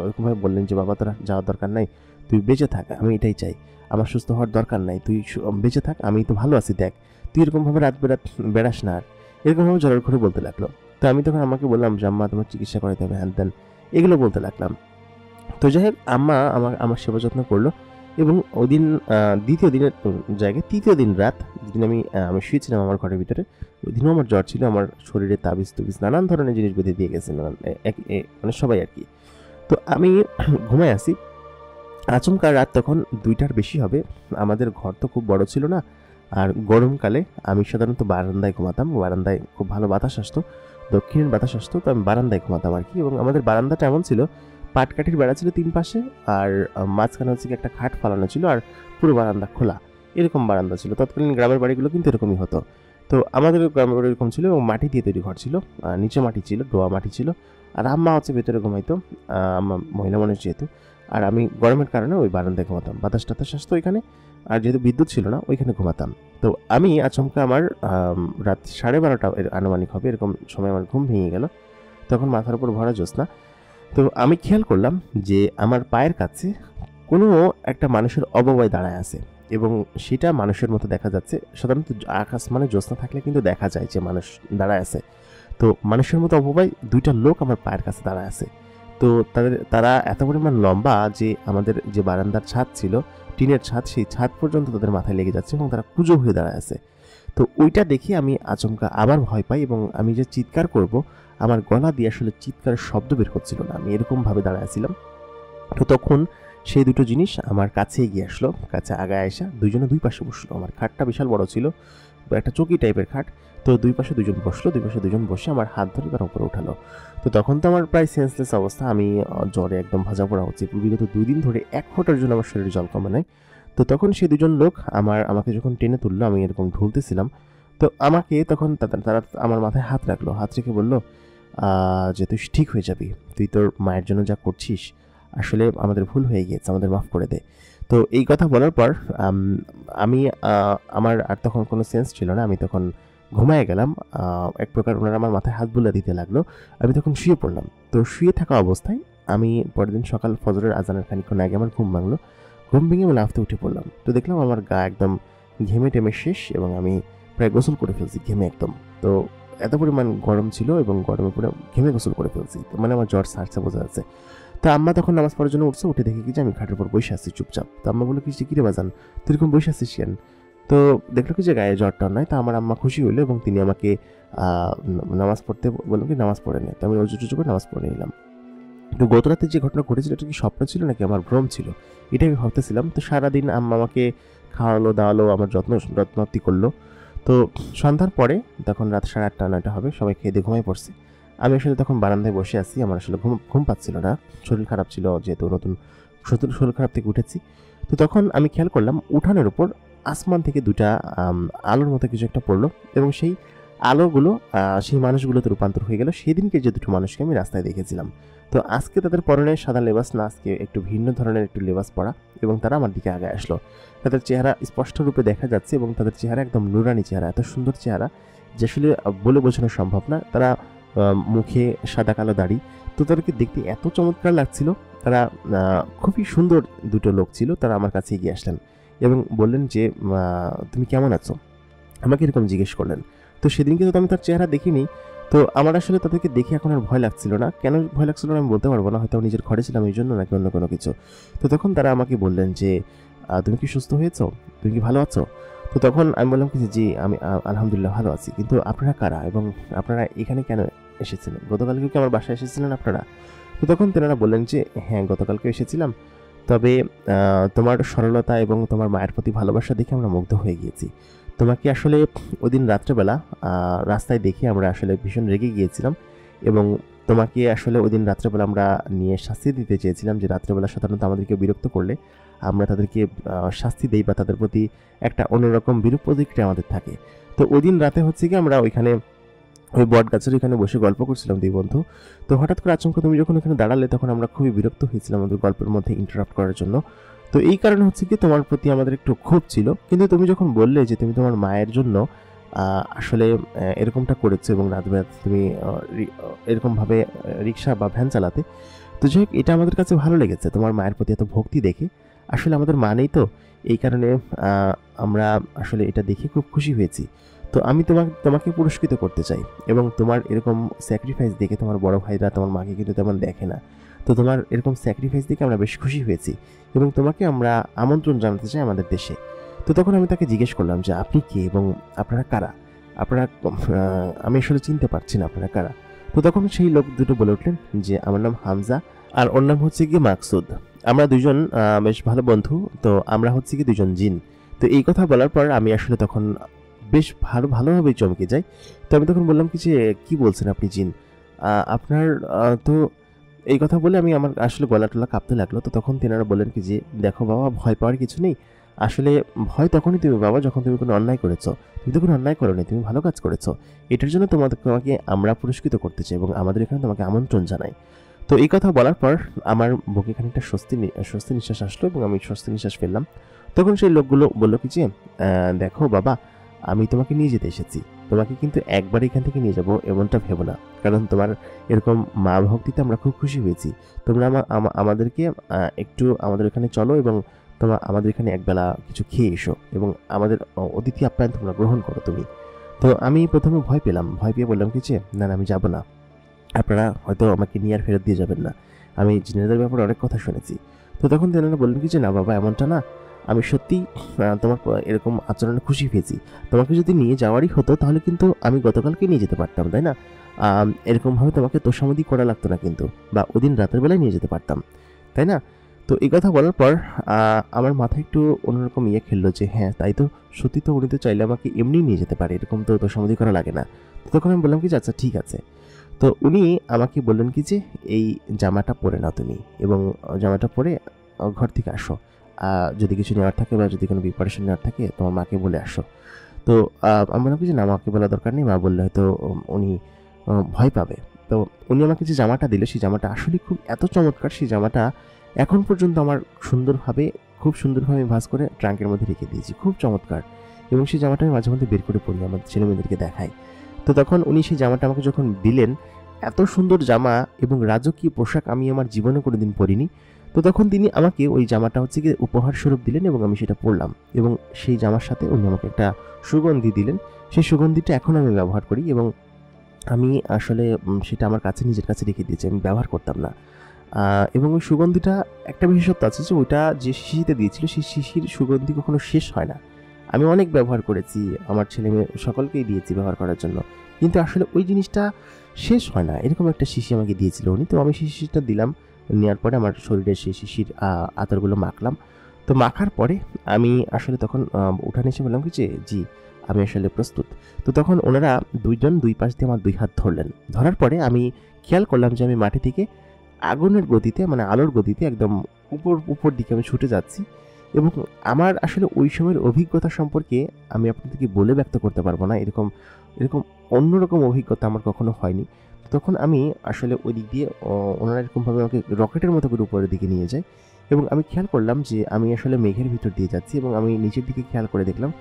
S1: এরকমভাবে বললেন যে বাবা তোরা যাওয়ার দরকার নাই, তুই বেঁচে থাক, আমি এটাই চাই, আমার সুস্থ হওয়ার দরকার নাই, তুই বেঁচে থাক, আমি তো ভালো আছি, দেখ তুই এরকমভাবে রাত বেড়াস না আর, এরকমভাবে জ্বরের ঘরে বলতে লাগলো। তো আমি তখন আম্মাকে বললাম যে আম্মা তোমার চিকিৎসা করাতে হবে, হ্যান ত্যান এগুলো বলতে লাগলাম। তো যাই হোক আম্মা আমার সেবা যত্ন করলো, এবং ওই দিন দ্বিতীয় দিনের জায়গায় তৃতীয় দিন রাত, যেদিন আমি শুয়েছিলাম আমার ঘরের ভিতরে, ওই দিনও আমার জ্বর ছিল, আমার শরীরে তাবিজ তুবিজ নানান ধরনের জিনিস বেঁধে দিয়ে গেছে, মানে সবাই আর কি। তো আমি ঘুমায় আসি, আচমকা রাত তখন 2টার বেশি হবে। আমাদের ঘর তো খুব বড় ছিল না, আর গরমকালে আমি সাধারণত বারান্দায় ঘুমাতাম। বারান্দায় খুব ভালো বাতাস আসতো, দক্ষিণের বাতাস আসতো, তো আমি বারান্দায় ঘুমাতাম আর কি। এবং আমাদের বারান্দাটা এমন ছিল, পাটকাঠির বেড়া ছিল 3 পাশে, আর মাঝখানে হচ্ছে একটা খাট ফালানো ছিল, আর পুরো বারান্দা খোলা, এরকম বারান্দা ছিল। তৎকালীন গ্রামের বাড়িগুলো কিন্তু এরকমই হতো। তো আমাদের গ্রামের বাড়ি এরকম ছিল, এবং মাটি দিয়ে তৈরি ঘর ছিল, নিচে মাটি ছিল, ডোয়া মাটি ছিল। আর আম্মা হচ্ছে ভেতরে ঘুমাইতো, আম্মা মহিলা মানুষ যেহেতু। আর আমি গরমের কারণে ওই বারান্দায় ঘুমাতাম, বাতাস টাতাস আসতো ওইখানে, আর যেহেতু বিদ্যুৎ ছিল না ওইখানে ঘুমাতাম। তো আমি আচমকা আমার রাত 12:30 এর আনুমানিক হবে, এরকম সময় আমার ঘুম ভেঙে গেল। তখন মাথার উপর ভরা জ্যোৎস্না। তো আমি খেয়াল করলাম যে আমার পায়ের কাছে কোনো একটা মানুষের অবয়ব দাঁড়ায় আছে, এবং সেটা মানুষের মতো দেখা যাচ্ছে। সাধারণত আকাশ মানে জ্যোৎস্না থাকলে কিন্তু দেখা যায় যে মানুষ দাঁড়ায় আছে। তো তো মানুষের মতো অপবায় দুইটা লোক আমার পায়ের কাছে দাঁড়ায় আছে। তো তারা এত পরিমাণ লম্বা যে আমাদের যে বারান্দার ছাদ ছিল, টিনের ছাদ, সেই ছাদ পর্যন্ত তাদের মাথায় লেগে যাচ্ছে এবং তারা কুঁজো হয়ে দাঁড়ায় আছে। তো ওইটা দেখে আমি আচমকা আবার ভয় পাই এবং আমি যে চিৎকার করব, আমার গলা দিয়ে আসলে চিৎকারের শব্দ বের হচ্ছিল না। আমি এরকমভাবে দাঁড়াইছিলাম। তো তখন সেই দুটো জিনিস আমার কাছে এগিয়ে আসলো, কাছে আগায় আসা দুইজনে দুই পাশে বসলো। আমার খাটটা বিশাল বড় ছিল, একটা চৌকি টাইপের খাট। তো দুই পাশে দুজন বসলো, দুই পাশে দুজন বসে আমার হাত ধরে তার উপরে উঠালো। তো তখন তো আমার প্রায় সেন্সলেস অবস্থা, আমি জ্বরে একদম ভাজা পড়া হচ্ছে। বিগত 2 দিন ধরে এক ফোঁটার জন্য আমার শরীরে জল কমে নাই। তো তখন সেই দুজন লোক আমাকে যখন টেনে তুললো, আমি এরকম ঢুলতেছিলাম। তো আমাকে তখন তারা আমার মাথায় হাত রাখলো, হাত রেখে বললো যে তুই ঠিক হয়ে যাবি, তুই তোর মায়ের জন্য যা করছিস আসলে আমাদের ভুল হয়ে গিয়েছে, আমাদের মাফ করে দে। তো এই কথা বলার পর আমি আমার আর তখন কোনো সেন্স ছিল না, আমি তখন ঘুমায় গেলাম। এক প্রকার ওনারা আমার মাথায় হাত বুলা দিতে লাগলো, আমি তখন শুয়ে পড়লাম। তো শুয়ে থাকা অবস্থায় আমি পরের দিন সকাল ফজরের আজানের খানিকক্ষণ আগে আমার ঘুম ভাঙলো। ঘুম ভেঙে আমি লাফতে উঠে পড়লাম। তো দেখলাম আমার গা একদম ঘেমে টেমে শেষ এবং আমি প্রায় গোসল করে ফেলছি ঘেমে একদম। তো এত পরিমাণ গরম ছিল এবং গরমে পুরো ঘেমে গোসল করে ফেলছি, মানে আমার জ্বর সারছে বোঝা যাচ্ছে। তো আম্মা তখন নামাজ পড়ার জন্য উঠছে, উঠে দেখে কি যে আমি খাটের উপর বসে আছি চুপচাপ। তো আম্মা বললো কি যে কিরে বাজান, তুই এরকম বসে আছিস কেন? তো দেখলো কি যে গায়ে জ্বরটা নয়। তা আমার আম্মা খুশি হইলো এবং তিনি আমাকে নামাজ পড়তে বললো কি নামাজ পড়ে নেয়। তো আমি অজু টজু করে নামাজ পড়ে নিলাম। তো গত রাতে যে ঘটনা ঘটেছিল এটা কি স্বপ্ন ছিল নাকি আমার ভ্রম ছিল, এটা আমি ভাবতেছিলাম। তো সারাদিন আম্মা আমাকে খাওয়ালো দাওয়ালো, আমার যত্নআত্তি করলো। তো সন্ধ্যার পরে তখন রাত 8:30 9টা হবে, সবাই খেয়ে দিয়ে ঘুমাই পড়ছে। আমি আসলে তখন বারান্দায় বসে আছি, আমার আসলে ঘুম পাচ্ছিল না, শরীর খারাপ ছিল, যেহেতু নতুন শরীর খারাপ থেকে উঠেছি। তো তখন আমি খেয়াল করলাম উঠানের উপর আসমান থেকে দুটা আলোর মতো কিছু একটা পড়লো এবং সেই আলোগুলো সেই মানুষগুলোতে রূপান্তর হয়ে গেল সেদিনকে যে দুটো মানুষকে আমি রাস্তায় দেখেছিলাম। তো আজকে তাদের পরনে সাদা লেবাস না, আজকে একটু ভিন্ন ধরনের একটু লেবাস পরা এবং তারা আমার দিকে আগে আসলো। তাদের চেহারা স্পষ্ট রূপে দেখা যাচ্ছে এবং তাদের চেহারা একদম নুরানি চেহারা, এত সুন্দর চেহারা যে আসলে বলে বোঝানো সম্ভব না। তারা মুখে সাদা কালো দাড়ি, তো তাদেরকে দেখতে এত চমৎকার লাগছিল। তারা খুবই সুন্দর দুটো লোক ছিল। তারা আমার কাছে এগিয়ে আসলেন এবং বললেন যে তুমি কেমন আছো, আমাকে এরকম জিজ্ঞেস করলেন। তো সেদিনকে তো আমি তার চেহারা দেখিনি। তো আমার আসলে তাদেরকে দেখে এখন আর ভয় লাগছিল না। কেন ভয় লাগছিল না আমি বলতে পারবো না, হয়তো নিজের ঘরে ছিলাম এই জন্য, নাকি অন্য কোনো কিছু। তো তখন তারা আমাকে বললেন যে তুমি কি সুস্থ হয়েছো, তুমি কি ভালো আছো? তো তখন আমি বললাম কি জি আমি আলহামদুলিল্লাহ ভালো আছি, কিন্তু আপনারা কারা এবং আপনারা এখানে কেন এসেছিলেন? গতকালকে কি আমার বাসায় এসেছিলেন আপনারা? তো তখন তেনারা বললেন যে হ্যাঁ গতকালকে এসেছিলাম, তবে তোমার সরলতা এবং তোমার মায়ের প্রতি ভালোবাসা দেখে আমরা মুগ্ধ হয়ে গিয়েছি। তোমাকে আসলে ওই দিন রাত্রেবেলা রাস্তায় দেখে আমরা আসলে ভীষণ রেগে গিয়েছিলাম এবং তোমাকে আসলে ওই দিন রাত্রেবেলা আমরা নিয়ে শাস্তি দিতে চেয়েছিলাম, যে রাত্রেবেলা সাধারণত আমাদেরকে বিরক্ত করলে আমরা তাদেরকে শাস্তি দেই বা তাদের প্রতি একটা অন্যরকম বিরূপ প্রতিক্রিয়া আমাদের থাকে। তো ওই দিন রাতে হচ্ছে কি আমরা ওইখানে ওই বট গাছের ওইখানে বসে গল্প করছিলাম দুই বন্ধু। তো হঠাৎ করে আচমকা তুমি যখন ওখানে দাঁড়ালে তখন আমরা খুবই বিরক্ত হয়েছিলাম আমাদের গল্পের মধ্যে ইন্টারাপ্ট করার জন্য। তো এই কারণে হচ্ছে কি তোমার প্রতি আমাদের একটু ক্ষোভ ছিল, কিন্তু তুমি যখন বললে যে তুমি তোমার মায়ের জন্য আসলে এরকমটা করেছো এবং রাত বেরাতে তুমি এরকমভাবে রিক্সা বা ভ্যান চালাতে, তো যাই হোক এটা আমাদের কাছে ভালো লেগেছে তোমার মায়ের প্রতি এত ভক্তি দেখে। আসলে আমাদের মা নেই তো, এই কারণে আমরা আসলে এটা দেখে খুব খুশি হয়েছি। তো আমি তোমাকে পুরস্কৃত করতে চাই এবং তোমার এরকম স্যাক্রিফাইস দেখে তোমার বড় ভাইরা তোমার মাকে কিন্তু তেমন দেখে না। তো তোমার এরকম স্যাক্রিফাইস দেখে আমরা বেশ খুশি হয়েছি এবং তোমাকে আমরা আমন্ত্রণ জানাতে চাই আমাদের দেশে। তো তখন আমি তাকে জিজ্ঞেস করলাম যে আপনি কে এবং আপনারা কারা, আপনারা আমি আসলে চিনতে পারছি না আপনারা কারা। তো তখন সেই লোক দুটো বলে উঠলেন যে আমার নাম হামজা আর ওর নাম হচ্ছে গিয়ে মাকসুদ, আমরা দুজন বেশ ভালো বন্ধু, তো আমরা হচ্ছে কি দুজন জিন। তো এই কথা বলার পর আমি আসলে তখন বেশ ভালোভাবেই চমকে যাই। তো আমি তখন বললাম কি যে কি বলছেন আপনি জিন, আপনার তো এই কথা বলে আমার আসলে গলা টলা কাঁপতে লাগলো। তো তখন তেনারা বললেন কি যে দেখো বাবা, ভয় পাওয়ার কিছু নেই, আসলে ভয় তখনই তুমি বাবা যখন তুমি কোনো অন্যায় করেছো, তুমি তো কোনো অন্যায় করোনি, তুমি ভালো কাজ করেছো, এটার জন্য তোমাকে আমরা পুরস্কৃত করতে চাই এবং আমাদের এখানে তোমাকে আমন্ত্রণ জানাই। তো এই কথা বলার পর আমার বুকে খানিকটা স্বস্তি নিঃশ্বাস আসলো এবং আমি স্বস্তি নিঃশ্বাস ফেললাম। তখন সেই লোকগুলো বললো কি যে দেখো বাবা, আমি তোমাকে নিয়ে যেতে এসেছি, তোমাকে কিন্তু একবার এখান থেকে নিয়ে যাব এমনটা ভেবো না, কারণ তোমার এরকম মা ভক্তিতে আমরা খুব খুশি হয়েছি। তোমরা আমাদেরকে একটু আমাদের এখানে চলো এবং তোমরা আমাদের এখানে একবেলা কিছু খেয়ে এসো এবং আমাদের অতিথি আপ্যায়ন তোমরা গ্রহণ করো তুমি। তো আমি প্রথমে ভয় পেলাম, ভয় পেয়ে বললাম কি যে না না আমি যাব না, আপনারা হয়তো আমাকে নিয়ে আর ফেরত দিয়ে যাবেন না, আমি জিনেদের ব্যাপারে অনেক কথা শুনেছি। তো তখন তেনারা বললেন কি যে না বাবা এমনটা না, আমি সত্যি তোমার এরকম আচরণে খুশি হয়েছি, তোমাকে যদি নিয়ে যাওয়ারই হতো তাহলে কিন্তু আমি গতকালকে নিয়ে যেতে পারতাম, তাই না? এরকমভাবে তোমাকে তোষামোদি করা লাগতো না কিন্তু, বা ওদিন রাতের বেলায় নিয়ে যেতে পারতাম, তাই না? তো এই কথা বলার পর আমার মাথায় একটু অন্যরকম খেললো যে হ্যাঁ তাই তো, সত্যি তো উনি তো চাইলে আমাকে এমনিই নিয়ে যেতে পারে, এরকম তো তোষামোদি করা লাগে না। তো তখন আমি বললাম কি যে আচ্ছা ঠিক আছে। তো উনি আমাকে বললেন কি যে এই জামাটা পরে নাও তুমি, এবং জামাটা পরে ঘর থেকে আসো, যদি কিছু নেওয়ার থাকে বা যদি কোনো প্রিপারেশন নেওয়ার থাকে তোমার মাকে বলে আসো। তো আমি বললাম কি যে না মাকে বলা দরকার নেই, মা বললে হয়তো উনি ভয় পাবে। তো উনি আমাকে যে জামাটা দিল সেই জামাটা আসলে খুব এত চমৎকার, সেই জামাটা এখন পর্যন্ত আমার খুব সুন্দরভাবে আমি ভাঁজ করে ট্রাঙ্কের মধ্যে রেখে দিয়েছি, খুব চমৎকার। এবং সেই জামাটা আমি মাঝে মধ্যে বের করে পরি, আমার ছেলেমেয়েদেরকে দেখাই। তো তখন উনি সেই জামাটা আমাকে যখন দিলেন, এত সুন্দর জামা এবং রাজকীয় পোশাক আমি আমার জীবনে কোনোদিন পরিনি। তো তখন তিনি আমাকে ওই জামাটা হচ্ছে গিয়ে উপহার স্বরূপ দিলেন এবং আমি সেটা পরলাম, এবং সেই জামার সাথে উনি আমাকে একটা সুগন্ধি দিলেন। সেই সুগন্ধিটা এখন আমি ব্যবহার করি, এবং আমি আসলে সেটা আমার কাছে নিজের কাছে রেখে দিয়েছি, আমি ব্যবহার করতাম না। এবং ওই সুগন্ধিটা একটা বিশেষত্ব আছে যে ওইটা যে শিশিতে দিয়েছিল সেই শিশির সুগন্ধি কখনো শেষ হয় না। আমি অনেক ব্যবহার করেছি, আমার ছেলেমেয়ে সকলকেই দিয়েছি ব্যবহার করার জন্য, কিন্তু আসলে ওই জিনিসটা শেষ হয় না। এরকম একটা শিশি আমাকে দিয়েছিল উনি, তো আমি সেই শিশিটা দিলাম। নেওয়ার পরে আমার শরীরের সেই শিশির আতরগুলো মাখলাম। তো মাখার পরে আমি আসলে তখন উঠানে এসে বললাম কি যে জি আমি আসলে প্রস্তুত। তো তখন ওনারা দুইজন দুই পাশ দিয়ে আমার দুই হাত ধরলেন। ধরার পরে আমি খেয়াল করলাম যে আমি মাটি থেকে আগুনের গতিতে, মানে আলোর গতিতে একদম উপর দিকে আমি ছুটে যাচ্ছি। এবং আমার আসলে ওই সময়ের অভিজ্ঞতা সম্পর্কে আমি আপনাদেরকে বলে ব্যক্ত করতে পারবো না, এরকম এরকম অন্যরকম অভিজ্ঞতা আমার কখনো হয়নি। তখন আমি আসলে ওই দিক দিয়ে ওনারা এরকমভাবে আমাকে রকেটের মতো করে উপরের দিকে নিয়ে যায়, এবং আমি খেয়াল করলাম যে আমি আসলে মেঘের ভিতর দিয়ে যাচ্ছি, এবং আমি নিচের দিকে খেয়াল করে দেখলাম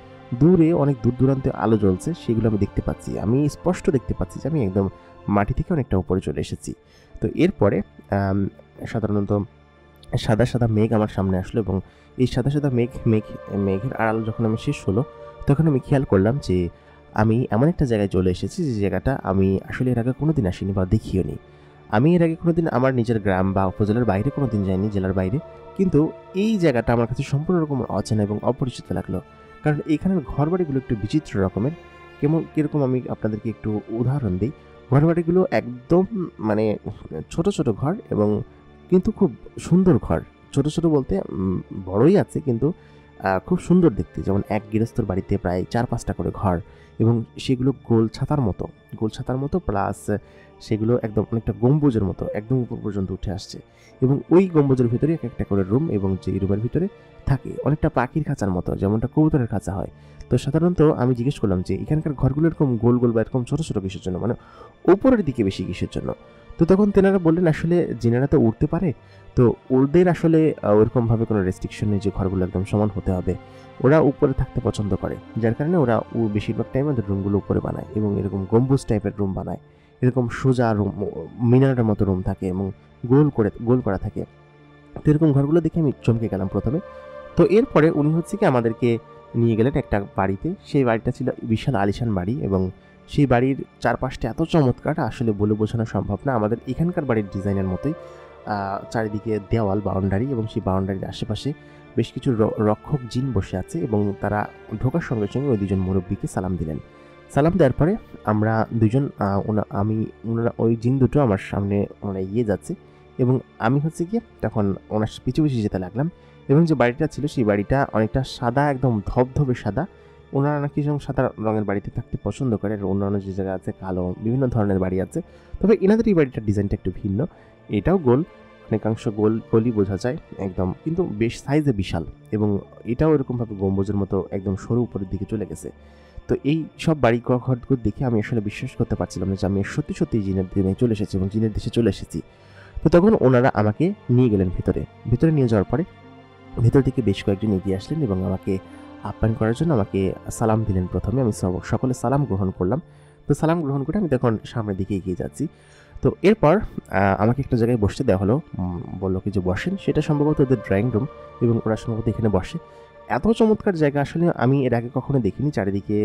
S1: দূরে অনেক দূর দূরান্তে আলো জ্বলছে, সেগুলো আমি দেখতে পাচ্ছি, আমি স্পষ্ট দেখতে পাচ্ছি যে আমি একদম মাটি থেকে অনেকটা উপরে চলে এসেছি। তো এরপরে সাধারণত সাদা সাদা মেঘ আমার সামনে আসলো, এবং এই সাদা সাদা মেঘের আড়াল যখন আমি শেষ হলো, তখন আমি খেয়াল করলাম যে আমি এমন একটা জায়গায় চলে এসেছি যে জায়গাটা আমি আসলে এর আগে কোনোদিন আসিনি বা দেখিও নি। আমি এর আগে কোনোদিন আমার নিজের গ্রাম বা উপজেলার বাইরে কোনোদিন যাইনি, জেলার বাইরে। কিন্তু এই জায়গাটা আমার কাছে সম্পূর্ণ রকম অচেনা এবং অপরিচিত লাগলো, কারণ এখানের ঘরবাড়িগুলো একটু বিচিত্র রকমের। কীরকম আমি আপনাদেরকে একটু উদাহরণ দিই। ঘরবাড়িগুলো একদম মানে ছোট ছোট ঘর, এবং কিন্তু খুব সুন্দর ঘর। ছোট ছোট বলতে বড়ই আছে, কিন্তু খুব সুন্দর দেখতে। যেমন এক গৃহস্থর বাড়িতে প্রায় ৪-৫টা করে ঘর, এবং সেগুলো গোল ছাতার মতো প্লাস সেগুলো একদম অনেকটা গম্বুজের মতো একদম উপর পর্যন্ত উঠে আসছে, এবং ওই গম্বুজের ভিতরে এক একটা করে রুম, এবং যে রুমের ভিতরে থাকে অনেকটা পাখির খাঁচার মতো, যেমনটা কবুতরের খাঁচা হয়। তো সাধারণত আমি জিজ্ঞেস করলাম যে এখানকার ঘরগুলো এরকম গোল গোল বা এরকম ছোট ছোট কিসের জন্য, মানে ওপরের দিকে বেশি কিসের জন্য? তো তখন তেনারা বললেন আসলে জিনেরা তো উড়তে পারে, তো ওদের আসলে ওরকমভাবে কোনো রেস্ট্রিকশন নেই যে ঘরগুলো একদম সমান হতে হবে। ওরা উপরে থাকতে পছন্দ করে, যার কারণে ওরা বেশিরভাগ টাইমে ওদের রুমগুলো উপরে বানায়, এবং এরকম গম্বুজ টাইপের রুম বানায়। এরকম সোজা রুম, মিনারের মতো রুম থাকে, এবং গোল করা থাকে। তো এরকম ঘরগুলো দেখে আমি চমকে গেলাম প্রথমে। তো এরপরে উনি হচ্ছে কি আমাদেরকে নিয়ে গেলেন একটা বাড়িতে। সেই বাড়িটা ছিল বিশাল আলিশান বাড়ি, এবং সেই বাড়ির চারপাশটা এত চমৎকার আসলে বলে বোঝানো সম্ভব না। আমাদের এখানকার বাড়ির ডিজাইনের মতোই চারিদিকে দেওয়াল, বাউন্ডারি, এবং সেই বাউন্ডারির আশেপাশে বেশ কিছু রক্ষক জিন বসে আছে, এবং তারা ঢোকার সঙ্গে সঙ্গে ওই দুজন মুরব্বীকে সালাম দিলেন। সালাম দেওয়ার পরে আমরা দুজন ওনারা ওই জিন দুটো আমার সামনে ওনারা এগিয়ে যাচ্ছে, এবং আমি হচ্ছে গিয়ে তখন ওনার পিছু পিছু যেতে লাগলাম। এবং যে বাড়িটা ছিল সেই বাড়িটা অনেকটা সাদা, একদম ধবধবে সাদা। ওনারা নাকি যেমন সাদা রঙের বাড়িতে থাকতে পছন্দ করে, আর অন্যান্য যে জায়গা আছে কালো, বিভিন্ন ধরনের বাড়ি আছে। তবে এনাদের এই বাড়িটার ডিজাইনটা একটু ভিন্ন, এটাও গোল, অনেকাংশ গোলই বোঝা যায় একদম, কিন্তু বেশ সাইজে বিশাল, এবং এটাও এরকমভাবে গম্বুজের মতো একদম সরু উপরের দিকে চলে গেছে। তো এই সব বাড়ি ঘরগুলো দেখে আমি আসলে বিশ্বাস করতে পারছিলাম না যে আমি সত্যি সত্যি জিনের দিনে চলে এসেছি এবং জিনের দেশে চলে এসেছি। তো তখন ওনারা আমাকে নিয়ে গেলেন ভিতরে নিয়ে যাওয়ার পরে ভেতর দিকে বেশ কয়েকজন এগিয়ে আসলেন, এবং আমাকে আপ্যায়ন করার জন্য আমাকে সালাম দিলেন। প্রথমে আমি সকলে সালাম গ্রহণ করলাম। তো সালাম গ্রহণ করে আমি তখন সামনের দিকে এগিয়ে যাচ্ছি। তো এরপর আমাকে একটা জায়গায় বসতে দেওয়া হলো, বললো কি যে বসেন। সেটা সম্ভবত ওদের ড্রয়িং রুম, এবং ওরা সম্ভবত এখানে বসে। এত চমৎকার জায়গা আসলে আমি এর আগে কখনো দেখিনি চারিদিকে।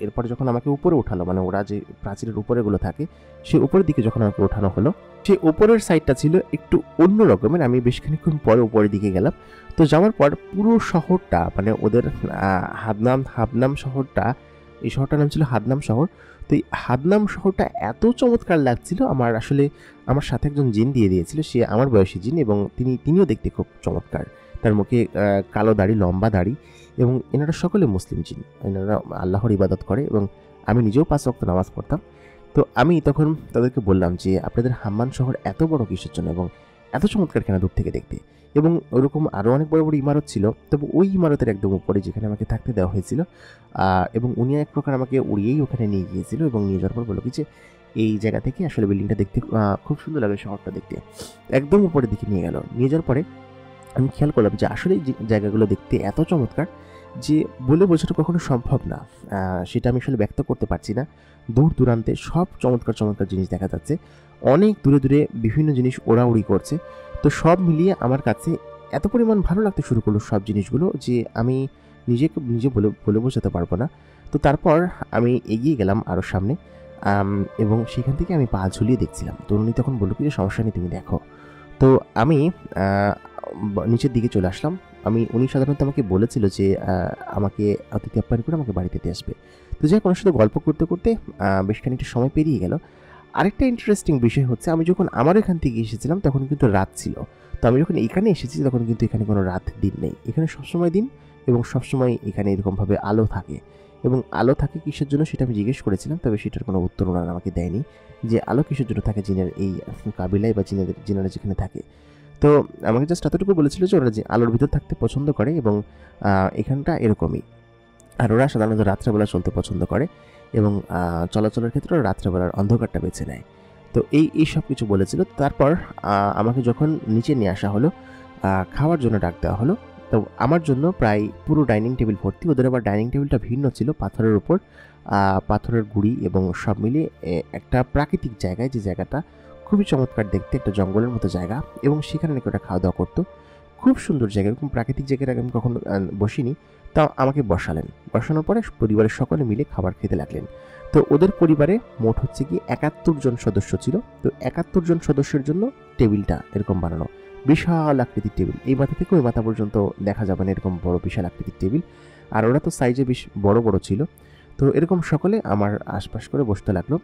S1: এরপরে যখন আমাকে উপরে উঠালো, মানে ওরা যে প্রাচীরের উপরেগুলো থাকে, সেই উপরের দিকে যখন আমাকে ওঠানো হলো, সেই উপরের সাইডটা ছিল একটু অন্য রকমের। আমি বেশ খানিকক্ষণ পরে উপরের দিকে গেলাম। তো যাওয়ার পর পুরো শহরটা, মানে ওদের হাদনাম শহরটা, এই শহরটার নাম ছিল হাদনাম শহর। তো এই হাদনাম শহরটা এত চমৎকার লাগছিল আমার। আসলে আমার সাথে একজন জিন দিয়ে দিয়েছিল, সে আমার বয়সী জিন, এবং তিনিও দেখতে খুব চমৎকার। তার মুখে কালো দাড়ি, লম্বা দাড়ি, এবং এনারা সকলে মুসলিম জিন। এনারা আল্লাহর ইবাদত করে, এবং আমি নিজেও 5 ওয়াক্ত নামাজ পড়তাম। তো আমি তখন তাদেরকে বললাম যে আপনাদের হাম্মান শহর এত বড় কিসের জন্য, এবং এত চমৎকার কেন দূর থেকে দেখতে। এবং ওরকম আরও অনেক বড় বড় ইমারত ছিল, তবে ওই ইমারতের একদম উপরে যেখানে আমাকে থাকতে দেওয়া হয়েছিল, এবং উনি এক প্রকার আমাকে উড়িয়েই ওখানে নিয়ে গিয়েছিল, এবং নিয়ে যাওয়ার পর বলল কি যে এই জায়গা থেকে আসলে বিল্ডিংটা দেখতে খুব সুন্দর লাগে, শহরটা দেখতে। একদম উপরের দিকে নিয়ে গেল। নিয়ে যাওয়ার পরে আমি খেয়াল করলাম যে আসলে এই জায়গাগুলো দেখতে এত চমৎকার যে বলে বোঝানো কখনো সম্ভব না। সেটা আমি আসলে ব্যক্ত করতে পারছি না। দূর দূরান্তে সব চমৎকার চমৎকার জিনিস দেখা যাচ্ছে, অনেক দূরে দূরে বিভিন্ন জিনিস ওড়াউড়ি করছে। তো সব মিলিয়ে আমার কাছে এত পরিমাণ ভালো লাগতে শুরু করলো সব জিনিসগুলো, যে আমি নিজে বলে বোঝাতে পারবো না। তো তারপর আমি এগিয়ে গেলাম আরও সামনে, এবং সেখান থেকে আমি পা ঝুলিয়ে দেখছিলাম। তো উনি তখন বললো কি যে সমস্যা নেই, তুমি দেখো। তো আমি নিচের দিকে চলে আসলাম। উনি সাধারণত আমাকে বলেছিল যে আমাকে অতিথি আপ্যায়ন করে আমাকে বাড়িতে দিয়ে আসবে। তো যাই হোক, ওনার সাথে গল্প করতে করতে বেশ খানিকটা সময় পেরিয়ে গেল। আরেকটা ইন্টারেস্টিং বিষয় হচ্ছে, আমি যখন আমার এখান থেকে এসেছিলাম তখন কিন্তু রাত ছিল। তো আমি যখন এখানে এসেছি তখন কিন্তু এখানে কোনো রাত দিন নেই, এখানে সবসময় দিন, এবং সবসময় এখানে এরকমভাবে আলো থাকে। এবং আলো থাকে কিসের জন্য সেটা আমি জিজ্ঞেস করেছিলাম, তবে সেটার কোনো উত্তর ওনারা আমাকে দেয়নি, যে আলো কিসের জন্য থাকে জিনের এই কাবিলায় বা জিনেরা যেখানে থাকে। তো আমাকে জাস্ট এতটুকু বলেছিল যে ওরা যে আলোর ভিতর থাকতে পছন্দ করে, এবং এখানটা এরকমই। আর ওরা সাধারণত রাত্রেবেলা চলতে পছন্দ করে, এবং চলাচলের ক্ষেত্রে রাত্রেবেলার অন্ধকারটা বেছে নেয়। তো এই সব কিছু বলেছিল। তারপর আমাকে যখন নিচে নিয়ে আসা হলো, খাওয়ার জন্য ডাক দেওয়া হলো। তো আমার জন্য প্রায় পুরো ডাইনিং টেবিল ভর্তি। ওদের আবার ডাইনিং টেবিলটা ভিন্ন ছিল, পাথরের উপর, পাথরের গুঁড়ি, এবং সব মিলিয়ে একটা প্রাকৃতিক জায়গায়, যে জায়গাটা খুবই চমৎকার দেখতে, একটা জঙ্গলের মতো জায়গা, এবং সেখানে নাকি ওটা খাওয়া দাওয়া করতো। খুব সুন্দর জায়গা, এরকম প্রাকৃতিক জায়গায় আগে আমি কখনো বসিনি। তা আমাকে বসানোর পরে পরিবারের সকলে মিলে খাবার খেতে লাগলেন। তো ওদের পরিবারে মোট হচ্ছে কি 71 জন সদস্য ছিল। তো 71 জন সদস্যের জন্য টেবিলটা এরকম বানানো, বিশাল আকৃতির টেবিল, এই মাথা থেকে ওই মাথা পর্যন্ত দেখা যাবে না, এরকম বড় বিশাল আকৃতির টেবিল। আর ওরা তো সাইজে বেশ বড় বড় ছিল। তো এরকম সকলে আমার আশপাশ করে বসতে লাগলো।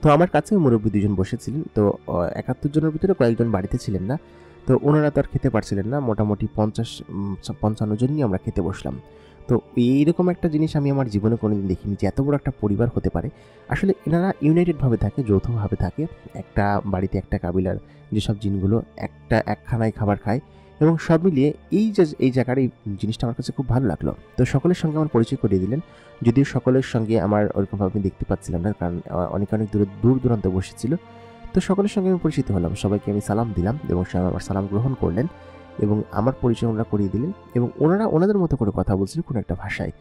S1: তো আমার কাছে মুরব্বী 2 জন বসেছিলেন। তো 71 জনের ভিতরে কয়েকজন বাড়িতে ছিলেন না, তো ওনারা তো আর খেতে পারছিলেন না। মোটামুটি 50-55 জন নিয়ে আমরা খেতে বসলাম। তো এইরকম একটা জিনিস আমি আমার জীবনে কোনোদিন দেখিনি, যে এত বড় একটা পরিবার হতে পারে। আসলে এনারা ইউনাইটেডভাবে থাকে, যৌথভাবে থাকে। একটা বাড়িতে একটা কাবিলার যেসব জিনগুলো একখানায় খাবার খায়, এবং সব মিলিয়ে এই জায়গার এই জিনিসটা আমার কাছে খুব ভালো লাগলো। তো সকলের সঙ্গে আমার পরিচয় করিয়ে দিলেন, যদিও সকলের সঙ্গে আমার ওরকমভাবে আমি দেখতে পাচ্ছিলাম না, কারণ অনেক দূর দূরান্তে বসেছিল। তো সকলের সঙ্গে আমি পরিচিত হলাম, সবাইকে আমি সালাম দিলাম, এবং সবাই আমার সালাম গ্রহণ করলেন, এবং আমার পরিচয় ওনারা করিয়ে দিলেন, এবং ওনারা ওনাদের মতো করে কথা বলছিলেন কোনো একটা ভাষায়।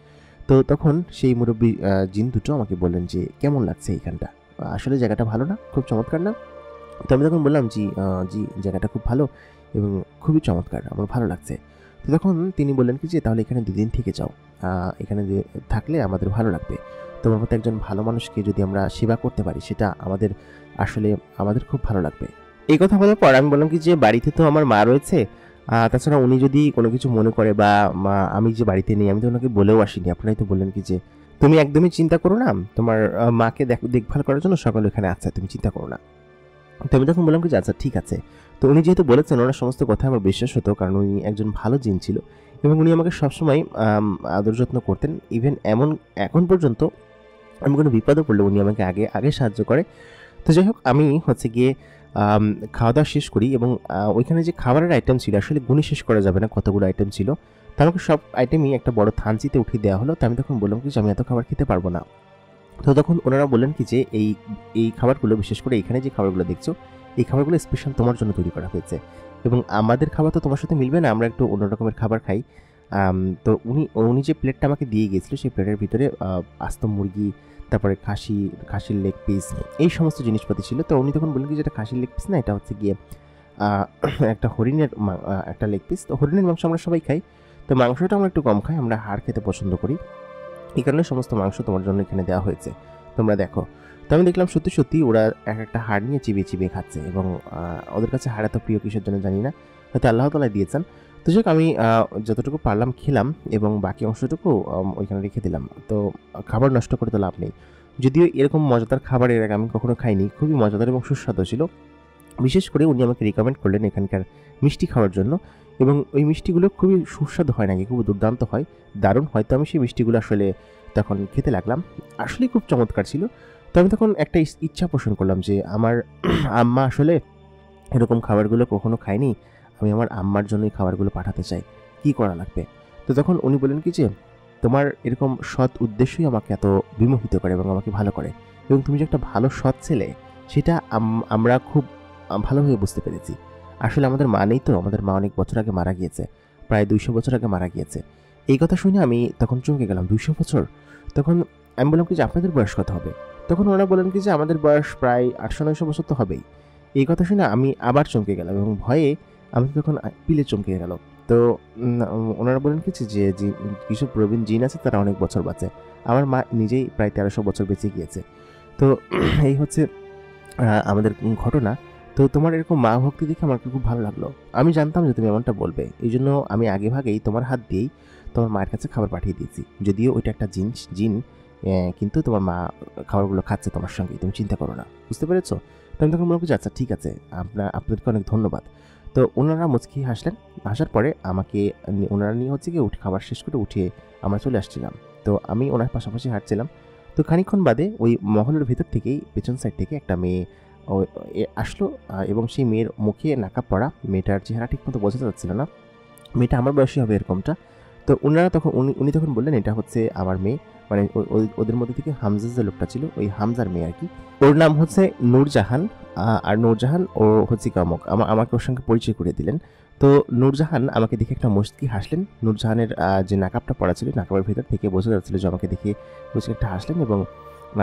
S1: তো তখন সেই মুরব্বী জিন দুটো আমাকে বললেন যে কেমন লাগছে এইখানটা, আসলে জায়গাটা ভালো না, খুব চমৎকার না? তো আমি তখন বললাম জি, জায়গাটা খুব ভালো এবং খুবই চমৎকার, আমার ভালো লাগছে। তো তখন তিনি বললেন কি যে তাহলে এখানে 2 দিন থেকে যাও, এখানে থাকলে আমাদের ভালো লাগবে। তোমার মতো একজন ভালো মানুষকে যদি আমরা সেবা করতে পারি, সেটা আমাদের খুব ভালো লাগবে। এই কথা বলার পর আমি বললাম কি যে বাড়িতে তো আমার মা রয়েছে, তাছাড়া উনি যদি কোনো কিছু মনে করে, বা আমি যে বাড়িতে নেই, আমি তো ওনাকে বলেও আসিনি। আপনারাই তো বললেন কি যে তুমি একদমই চিন্তা করো না, তোমার মাকে দেখভাল করার জন্য সকলে এখানে আছে, তুমি চিন্তা করো না। তো আমি তখন বললাম কি যে আচ্ছা ঠিক আছে। তো উনি যেহেতু বলেছেন, ওনার সমস্ত কথা আমার বিশ্বাস হতো, কারণ উনি একজন ভালো জিন ছিল, এবং উনি আমাকে সবসময় আদর যত্ন করতেন। ইভেন এখন পর্যন্ত আমি কোনো বিপদে পড়লে উনি আমাকে আগে সাহায্য করে। তো যাই হোক, আমি হচ্ছে গিয়ে খাওয়া দাওয়া শেষ করি, এবং ওইখানে যে খাবারের আইটেম ছিল আসলে গুণে শেষ করা যাবে না, কতগুলো আইটেম ছিল। তো আমাকে সব আইটেমই একটা বড় থানচিতে উঠিয়ে দেওয়া হলো। তো আমি তখন বললাম কি যে আমি এত খাবার খেতে পারবো না। তো তখন ওনারা বললেন কি যে এই খাবারগুলো, বিশেষ করে এখানে যে খাবারগুলো দেখছো, এই খাবারগুলো স্পেশাল তোমার জন্য তৈরি করা হয়েছে, এবং আমাদের খাবার তো তোমার সাথে মিলবে না, আমরা একটু অন্য রকমের খাবার খাই। তো উনি যে প্লেটটা আমাকে দিয়ে গিয়েছিল, সেই প্লেটের ভিতরে আস্ত মুরগি, তারপরে খাসির লেগ পিস, এই সমস্ত জিনিসপাতি ছিল। তো উনি তখন বললেন কি যে এটা খাসির লেগ পিস না, এটা হচ্ছে গিয়ে একটা হরিণের একটা লেগ পিস। তো হরিণের মাংস আমরা সবাই খাই, তো মাংসটা আমরা একটু কম খাই, আমরা হাড় খেতে পছন্দ করি, এই কারণে সমস্ত মাংস তোমার জন্য এখানে দেওয়া হয়েছে, তোমরা দেখো। তো আমি দেখলাম সত্যি সত্যি ওরা এক একটা হাড় নিয়ে চিবিয়ে চিবিয়ে খাচ্ছে, এবং ওদের কাছে হাড় এত প্রিয় কিসের জন্য জানি না, হয়তো আল্লাহ তাআলা দিয়েছেন। তো যাক, আমি যতটুকু পারলাম খেলাম, এবং বাকি অংশটুকু ওইখানে রেখে দিলাম। তো খাবার নষ্ট করে তো লাভ নেই, যদিও এরকম মজাদার খাবার এর আগে আমি কখনো খাইনি, খুবই মজাদার এবং সুস্বাদু ছিল। বিশেষ করে উনি আমাকে রিকমেন্ড করলেন এখানকার মিষ্টি খাওয়ার জন্য, এবং ওই মিষ্টিগুলো খুবই সুস্বাদু হয় নাকি, খুব দুর্দান্ত হয়, দারুণ হয়। তো আমি সেই মিষ্টিগুলো আসলে তখন খেতে লাগলাম, আসলেই খুব চমৎকার ছিল। তো আমি তখন একটা ইচ্ছা পোষণ করলাম যে আমার আম্মা আসলে এরকম খাবারগুলো কখনো খায়নি, আমি আমার আম্মার জন্য এই খাবারগুলো পাঠাতে চাই, কি করা লাগবে। তো তখন উনি বললেন কি যে তোমার এরকম সৎ উদ্দেশ্যই আমাকে এত বিমোহিত করে এবং আমাকে ভালো করে, এবং তুমি যে একটা ভালো সৎ ছেলে সেটা আমরা খুব ভালোভাবে বুঝতে পেরেছি। আসলে আমাদের মা নেই তো, আমাদের মা অনেক বছর আগে মারা গিয়েছে, প্রায় 200 বছর আগে মারা গিয়েছে। এই কথা শুনে আমি তখন চমকে গেলাম, 200 বছর! তখন আমি বললাম কি যে আপনাদের বয়স কত হবে? তখন ওরা বলেন কি যে আমাদের বয়স প্রায় 800-900 বছর তো হবেই। এই কথা শুনে আমি আবার চমকে গেলাম, এবং ভয়ে আমি তখন পিলে চমকে গেল। তো ওনারা বলেন কি যে কিছু প্রবীণ জিন আছে তারা অনেক বছর বাঁচে, আমার মা নিজেই প্রায় 1300 বছর বেঁচে গিয়েছে। তো এই হচ্ছে আমাদের ঘটনা। তো তোমার এরকম মা ভক্তি দেখে আমার খুব ভালো লাগলো, আমি জানতাম যে তুমি এমনটা বলবে, এই জন্য আমি আগে ভাগেই তোমার হাত দিয়েই তোমার মায়ের কাছে খাবার পাঠিয়ে দিয়েছি, যদিও ওইটা একটা জিন, কিন্তু তোমার মা খাবারগুলো খাচ্ছে তোমার সঙ্গে, তুমি চিন্তা করো না, বুঝতে পেরেছো? তো আমি তখন বলবো যে আচ্ছা ঠিক আছে, আপনাদেরকে অনেক ধন্যবাদ। তো ওনারা মুচকি হাসলেন, হাসার পরে আমাকে ওনারা নিয়ে হচ্ছে গিয়ে খাবার শেষ করে উঠিয়ে আমরা চলে আসছিলাম। তো আমি ওনার পাশাপাশি হাঁটছিলাম। তো খানিকক্ষণ বাদে ওই মহলের ভেতর থেকেই পেছন সাইড থেকে একটা মেয়ে আসলো, এবং সেই মেয়ের মুখে নাকাব পরা, মেয়েটার চেহারা ঠিক মতো বোঝা যাচ্ছিল না, মেয়েটা আমার বয়সী হবে এরকমটা। তো ওনারা তখন উনি তখন বললেন এটা হচ্ছে আমার মেয়ে, মানে ওদের মধ্যে থেকে হামজা যে লোকটা ছিল ওই হামজার মেয়ে আর কি, ওর নাম হচ্ছে নূরজাহান। আর নূরজাহান ও হচ্ছে কামক, আমাকে ওর সঙ্গে পরিচয় করে দিলেন। তো নূরজাহান আমাকে দেখে একটা মুচকি হাসলেন, নূরজাহানের যে নাকাবটা পরা ছিল নাকাবের ভেতর থেকে বোঝা যাচ্ছিল যে আমাকে দেখে মুচকি একটা হাসলেন এবং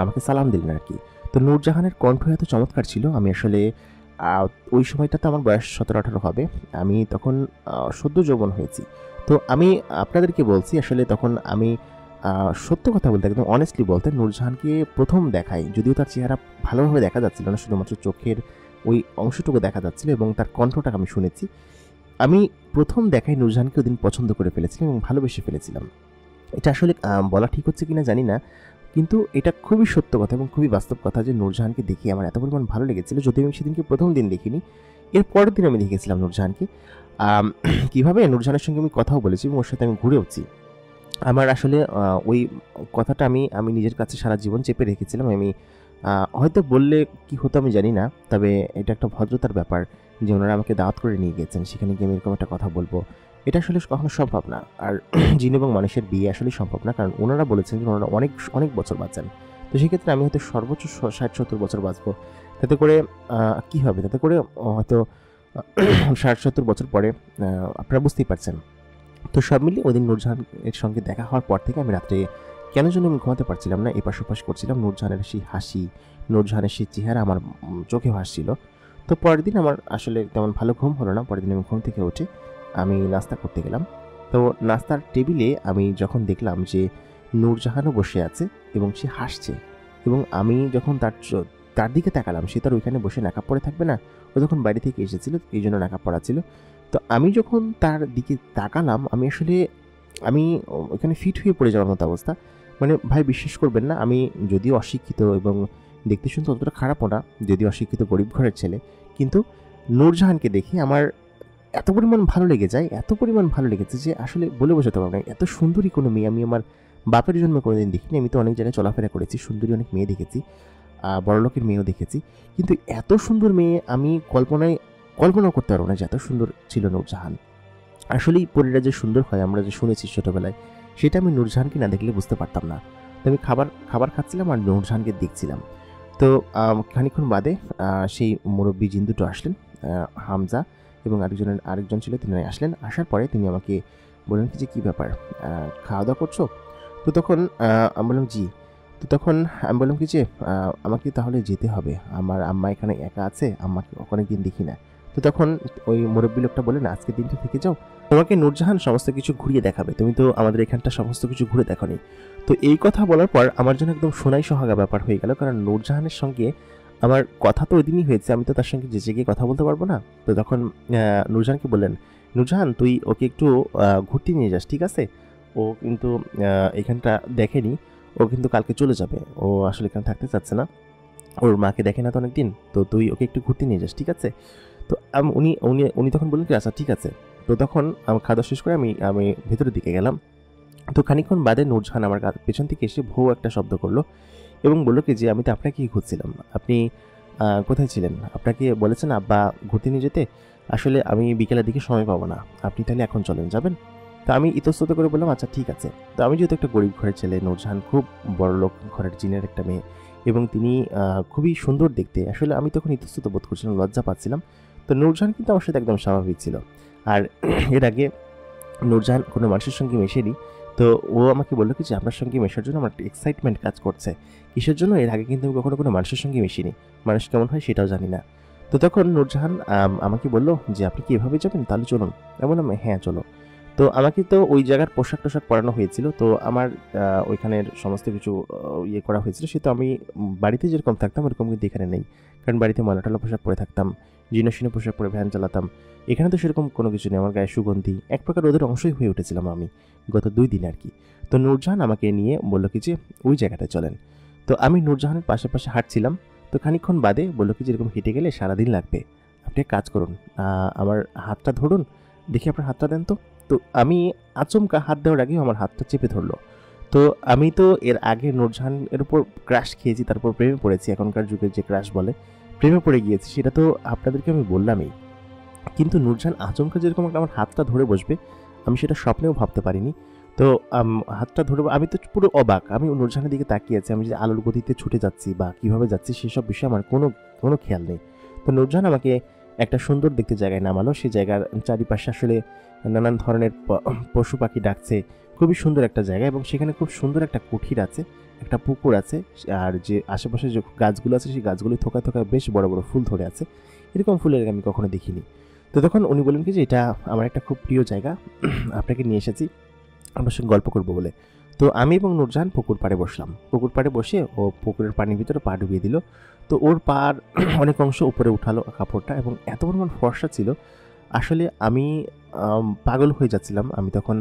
S1: আমাকে সালাম দিলেন আর কি। তো নূরজাহানের কণ্ঠ এত চমৎকার ছিল, আমি আসলে ওই সময়টাতে আমার বয়স 17-18 হবে, আমি তখন সদ্য যৌবন হয়েছি। তো আমি আপনাদেরকে বলছি আসলে তখন আমি সত্য কথা বলতে, একদম অনেস্টলি বলতে, নূরজাহানকে প্রথম দেখাই, যদিও তার চেহারা ভালোভাবে দেখা যাচ্ছিল না, শুধুমাত্র চোখের ওই অংশটুকু দেখা যাচ্ছিল এবং তার কণ্ঠটা আমি শুনেছি, আমি প্রথম দেখাই নূরজাহানকে ওদিন পছন্দ করে ফেলেছিলাম এবং ভালোবেসে ফেলেছিলাম। এটা আসলে বলা ঠিক হচ্ছে কিনা জানি না, কিন্তু এটা খুবই সত্য কথা এবং খুবই বাস্তব কথা যে নূরজাহানকে দেখে আমার এত পরিমাণ ভালো লেগেছিল, যদিও আমি সেদিনকে প্রথম দিন দেখিনি, এর পরের দিন আমি দেখেছিলাম নূরজাহানকে। কীভাবে নূরজাহানের সঙ্গে আমি কথাও বলেছি এবং ওর সাথে আমি ঘুরেওছি। আমার আসলে ওই কথাটা আমি নিজের কাছে সারা জীবন চেপে রেখেছিলাম। আমি হয়তো বললে কি হতো আমি জানি না, তবে এটা একটা ভদ্রতার ব্যাপার যে ওনারা আমাকে দাওয়াত করে নিয়ে গেছেন, সেখানে গিয়ে আমি এরকম একটা কথা বলবো, এটা আসলে কখনো সম্ভব না। আর জিন এবং মানুষের বিয়ে আসলে সম্ভব না, কারণ ওনারা বলেছেন যে ওনারা অনেক অনেক বছর বাঁচেন। তো সেক্ষেত্রে আমি হয়তো সর্বোচ্চ 60-70 বছর বাঁচবো, তাতে করে কী হবে, তাতে করে হয়তো 60-70 বছর পরে আপনারা বুঝতেই পারছেন। তো সব মিলিয়ে ওই দিন নূরজাহানের সঙ্গে দেখা হওয়ার পর থেকে আমি রাত্রে কেন যেন আমি ঘুমাতে পারছিলাম না, এপাশ ওপাশ করছিলাম, নূরজাহানের সেই হাসি, নূরজাহানের সেই চেহারা আমার চোখে ভাসছিল। তো পরের দিন আমার আসলে তেমন ভালো ঘুম হলো না, পরের দিন আমি ঘুম থেকে উঠে আমি নাস্তা করতে গেলাম। তো নাস্তার টেবিলে আমি যখন দেখলাম যে নূরজাহানও বসে আছে এবং সে হাসছে, এবং আমি যখন তার দিকে তাকালাম, সে তার ওইখানে বসে নাকাব পরে থাকবে না, ও যখন বাইরে থেকে এসেছিল এই জন্য নাকাব পরা ছিল। তো আমি যখন তার দিকে তাকালাম, আমি ওখানে ফিট হয়ে পড়ে যাওয়ার মতো অবস্থা। মানে ভাই বিশ্বাস করবেন না, আমি যদিও অশিক্ষিত এবং দেখতে শুনতে অতটা খারাপও না, যদিও অশিক্ষিত গরিব ঘরের ছেলে, কিন্তু নূরজাহানকে দেখে আমার এত পরিমাণ ভালো লেগে যায়, এত পরিমাণ ভালো লেগেছে যে আসলে বলে বোঝাতে পারবো না। এত সুন্দরী কোনো মেয়ে আমি আমার বাপের জন্মে কোনোদিন দেখিনি। আমি তো অনেক জায়গায় চলাফেরা করেছি, সুন্দরী অনেক মেয়ে দেখেছি, বড়লোকের মেয়েও দেখেছি, কিন্তু এত সুন্দর মেয়ে আমি কল্পনাও করতে পারবো না যে এত সুন্দর ছিল নূরজাহান। আসলেই পরীরা যে সুন্দর হয় আমরা যে শুনেছি ছোটোবেলায়, সেটা আমি নূরজাহানকে না দেখলে বুঝতে পারতাম না। তো আমি খাবার খাচ্ছিলাম আর নূরজাহানকে দেখছিলাম। তো খানিকক্ষণ বাদে সেই মুরব্বী জিন দুটো আসলেন, হামজা এবং আরেকজন ছিল, তিনি আসলেন। আসার পরে তিনি আমাকে বললেন কি যে কী ব্যাপার, খাওয়া দাওয়া করছো? তো তখন আমি বললাম জি। তো তখন আমি বললাম কি যে আমাকে তাহলে যেতে হবে, আমার আম্মা এখানে একা আছে, আম্মাকে অনেক দিন দেখি না। তো তো তখন ওই মুরব্বী লোকটা বলে, না আজকে দিনটা থেকে যাও, তোমাকে নূরজাহান সমস্ত কিছু ঘুরিয়ে দেখাবে, তুমি তো আমাদের এখানটা সমস্ত কিছু ঘুরে দেখোনি। তো এই কথা বলার পর আমার জন্য একদম সোনাই সোহাগা ব্যাপার হয়ে গেল, কারণ নূরজাহানের সঙ্গে আমার কথা তো ওই দিনই হয়েছে, আমি তো তার সঙ্গে যেচে গিয়ে কথা বলতে পারবো না। তো তখন নূরজাহানকে বললেন, নূরজাহান তুই ওকে একটু ঘুরতে নিয়ে যাস, ঠিক আছে? ও কিন্তু এখানটা দেখেনি, ও কিন্তু কালকে চলে যাবে, ও আসলে এখানে থাকতে চাচ্ছে না, ওর মাকে দেখে না তো অনেকদিন, তো তুই ওকে একটু ঘুরতে নিয়ে যাস, ঠিক আছে? তো উনি উনি উনি তখন বললেন কি আচ্ছা ঠিক আছে। তো তখন আমি খাওয়া দাওয়া শেষ করে আমি ভেতরের দিকে গেলাম। তো খানিকক্ষণ বাদে নূরজাহান আমার পেছন থেকে এসে ভৌ একটা শব্দ করলো এবং বললো কি যে আমি তো আপনাকেই খুঁজছিলাম, আপনি কোথায় ছিলেন? আপনাকে বলেছেন আব্বা ঘুরতে নিয়ে যেতে, আসলে আমি বিকেলের দিকে সময় পাবো না, আপনি তাহলে এখন চলেন, যাবেন? তো আমি ইতস্তত করে বললাম আচ্ছা ঠিক আছে। তো আমি যেহেতু একটা গরিব ঘরের ছেলে, নূরজাহান খুব বড়লোক ঘরের জিনের একটা মেয়ে এবং তিনি খুবই সুন্দর দেখতে, আসলে আমি তখন ইতস্তত বোধ করছিলাম, লজ্জা পাচ্ছিলাম। তো নূরজাহান কিন্তু আমার সাথে একদম স্বাভাবিক ছিল। আর এর আগে নূরজাহান কোনো মানুষের সঙ্গে মেশেনি। তো ও আমাকে বললো কি যে আপনার সঙ্গে মেশার জন্য আমার একটা এক্সাইটমেন্ট কাজ করছে। কিসের জন্য? এর আগে কিন্তু আমি কখনো কোনো মানুষের সঙ্গে মিশিনি, মানুষ কেমন হয় সেটাও জানি না। তো তখন নূরজাহান আমাকে বললো যে আপনি কি এভাবে যাবেন, তাহলে চলুন। আমি বললাম হ্যাঁ চলো। তো আমাকে তো ওই জায়গার পোশাক টোশাক পরানো হয়েছিল, তো আমার ওইখানের সমস্ত কিছু ইয়ে করা হয়েছিল, সে তো আমি বাড়িতে যেরকম থাকতাম ওরকম কিন্তু এখানে নেই, কারণ বাড়িতে ময়লা পোশাক পরে থাকতাম, জীর্ণশীর্ণ পোশাক পরে ভ্যান চালাতাম। এখানে তো সেরকম কোনো কিছু নেই, আমার গায়ে সুগন্ধি, এক প্রকার ওদের অংশই হয়ে উঠেছিলাম আমি গত 2 দিন আর কি। তো নূরজাহান আমাকে নিয়ে বললো কি যে ওই জায়গাটায় চলেন। তো আমি নূরজাহানের পাশে পাশে হাঁটছিলাম। তো খানিকক্ষণ বাদে বললো কি যে এরকম হেঁটে গেলে সারাদিন লাগবে, আপনি এক কাজ করুন, আমার হাতটা ধরুন, দেখি আপনার হাতটা দেন তো। তো আমি আচমকা হাত দেওয়ার আগেও আমার হাতটা চেপে ধরলো। তো আমি তো এর আগে নূরজাহানের উপর ক্রাশ খেয়েছি, তারপর প্রেমে পড়েছি, এখনকার যুগের যে ক্রাশ বলে, প্রেমে পড়ে গিয়েছি, সেটা তো আপনাদেরকে আমি বললামই। কিন্তু নূরজাহান আচমকা যেরকম আমার হাতটা ধরে বসবে, আমি সেটা স্বপ্নেও ভাবতে পারিনি। তো হাতটা ধরে আমি তো পুরো অবাক, আমি নূরজাহানের দিকে তাকিয়ে আছি, আমি যে আলোর গতিতে ছুটে যাচ্ছি বা কীভাবে যাচ্ছি সেসব বিষয়ে আমার কোনো কোনো খেয়াল নেই। তো নূরজাহান আমাকে একটা সুন্দর দেখতে জায়গায় নামালো, সেই জায়গার চারিপাশে আসলে নানান ধরনের পশু পাখি ডাকছে, খুবই সুন্দর একটা জায়গা, এবং সেখানে খুব সুন্দর একটা কুঠির আছে, একটা পুকুর আছে, আর যে আশেপাশে যে গাছগুলো আছে সেই গাছগুলো থোকায় থোকায় বেশ বড় বড় ফুল ধরে আছে, এরকম ফুলের আমি কখনো দেখিনি। তো তখন উনি বলেন কি যে এটা আমার একটা খুব প্রিয় জায়গা, আপনাকে নিয়ে এসেছি আপনার সঙ্গে গল্প করবো বলে। তো আমি এবং নূরজাহান পুকুর পাড়ে বসলাম। পুকুর পাড়ে বসে ও পুকুরের পানির ভিতরে পা ডুবিয়ে দিল। তো ওর পার অনেক অংশ উপরে উঠালো কাপড়টা, এবং এত পরিমাণ ফর্সা ছিল, আসলে আমি পাগল হয়ে যাচ্ছিলাম। আমি তখন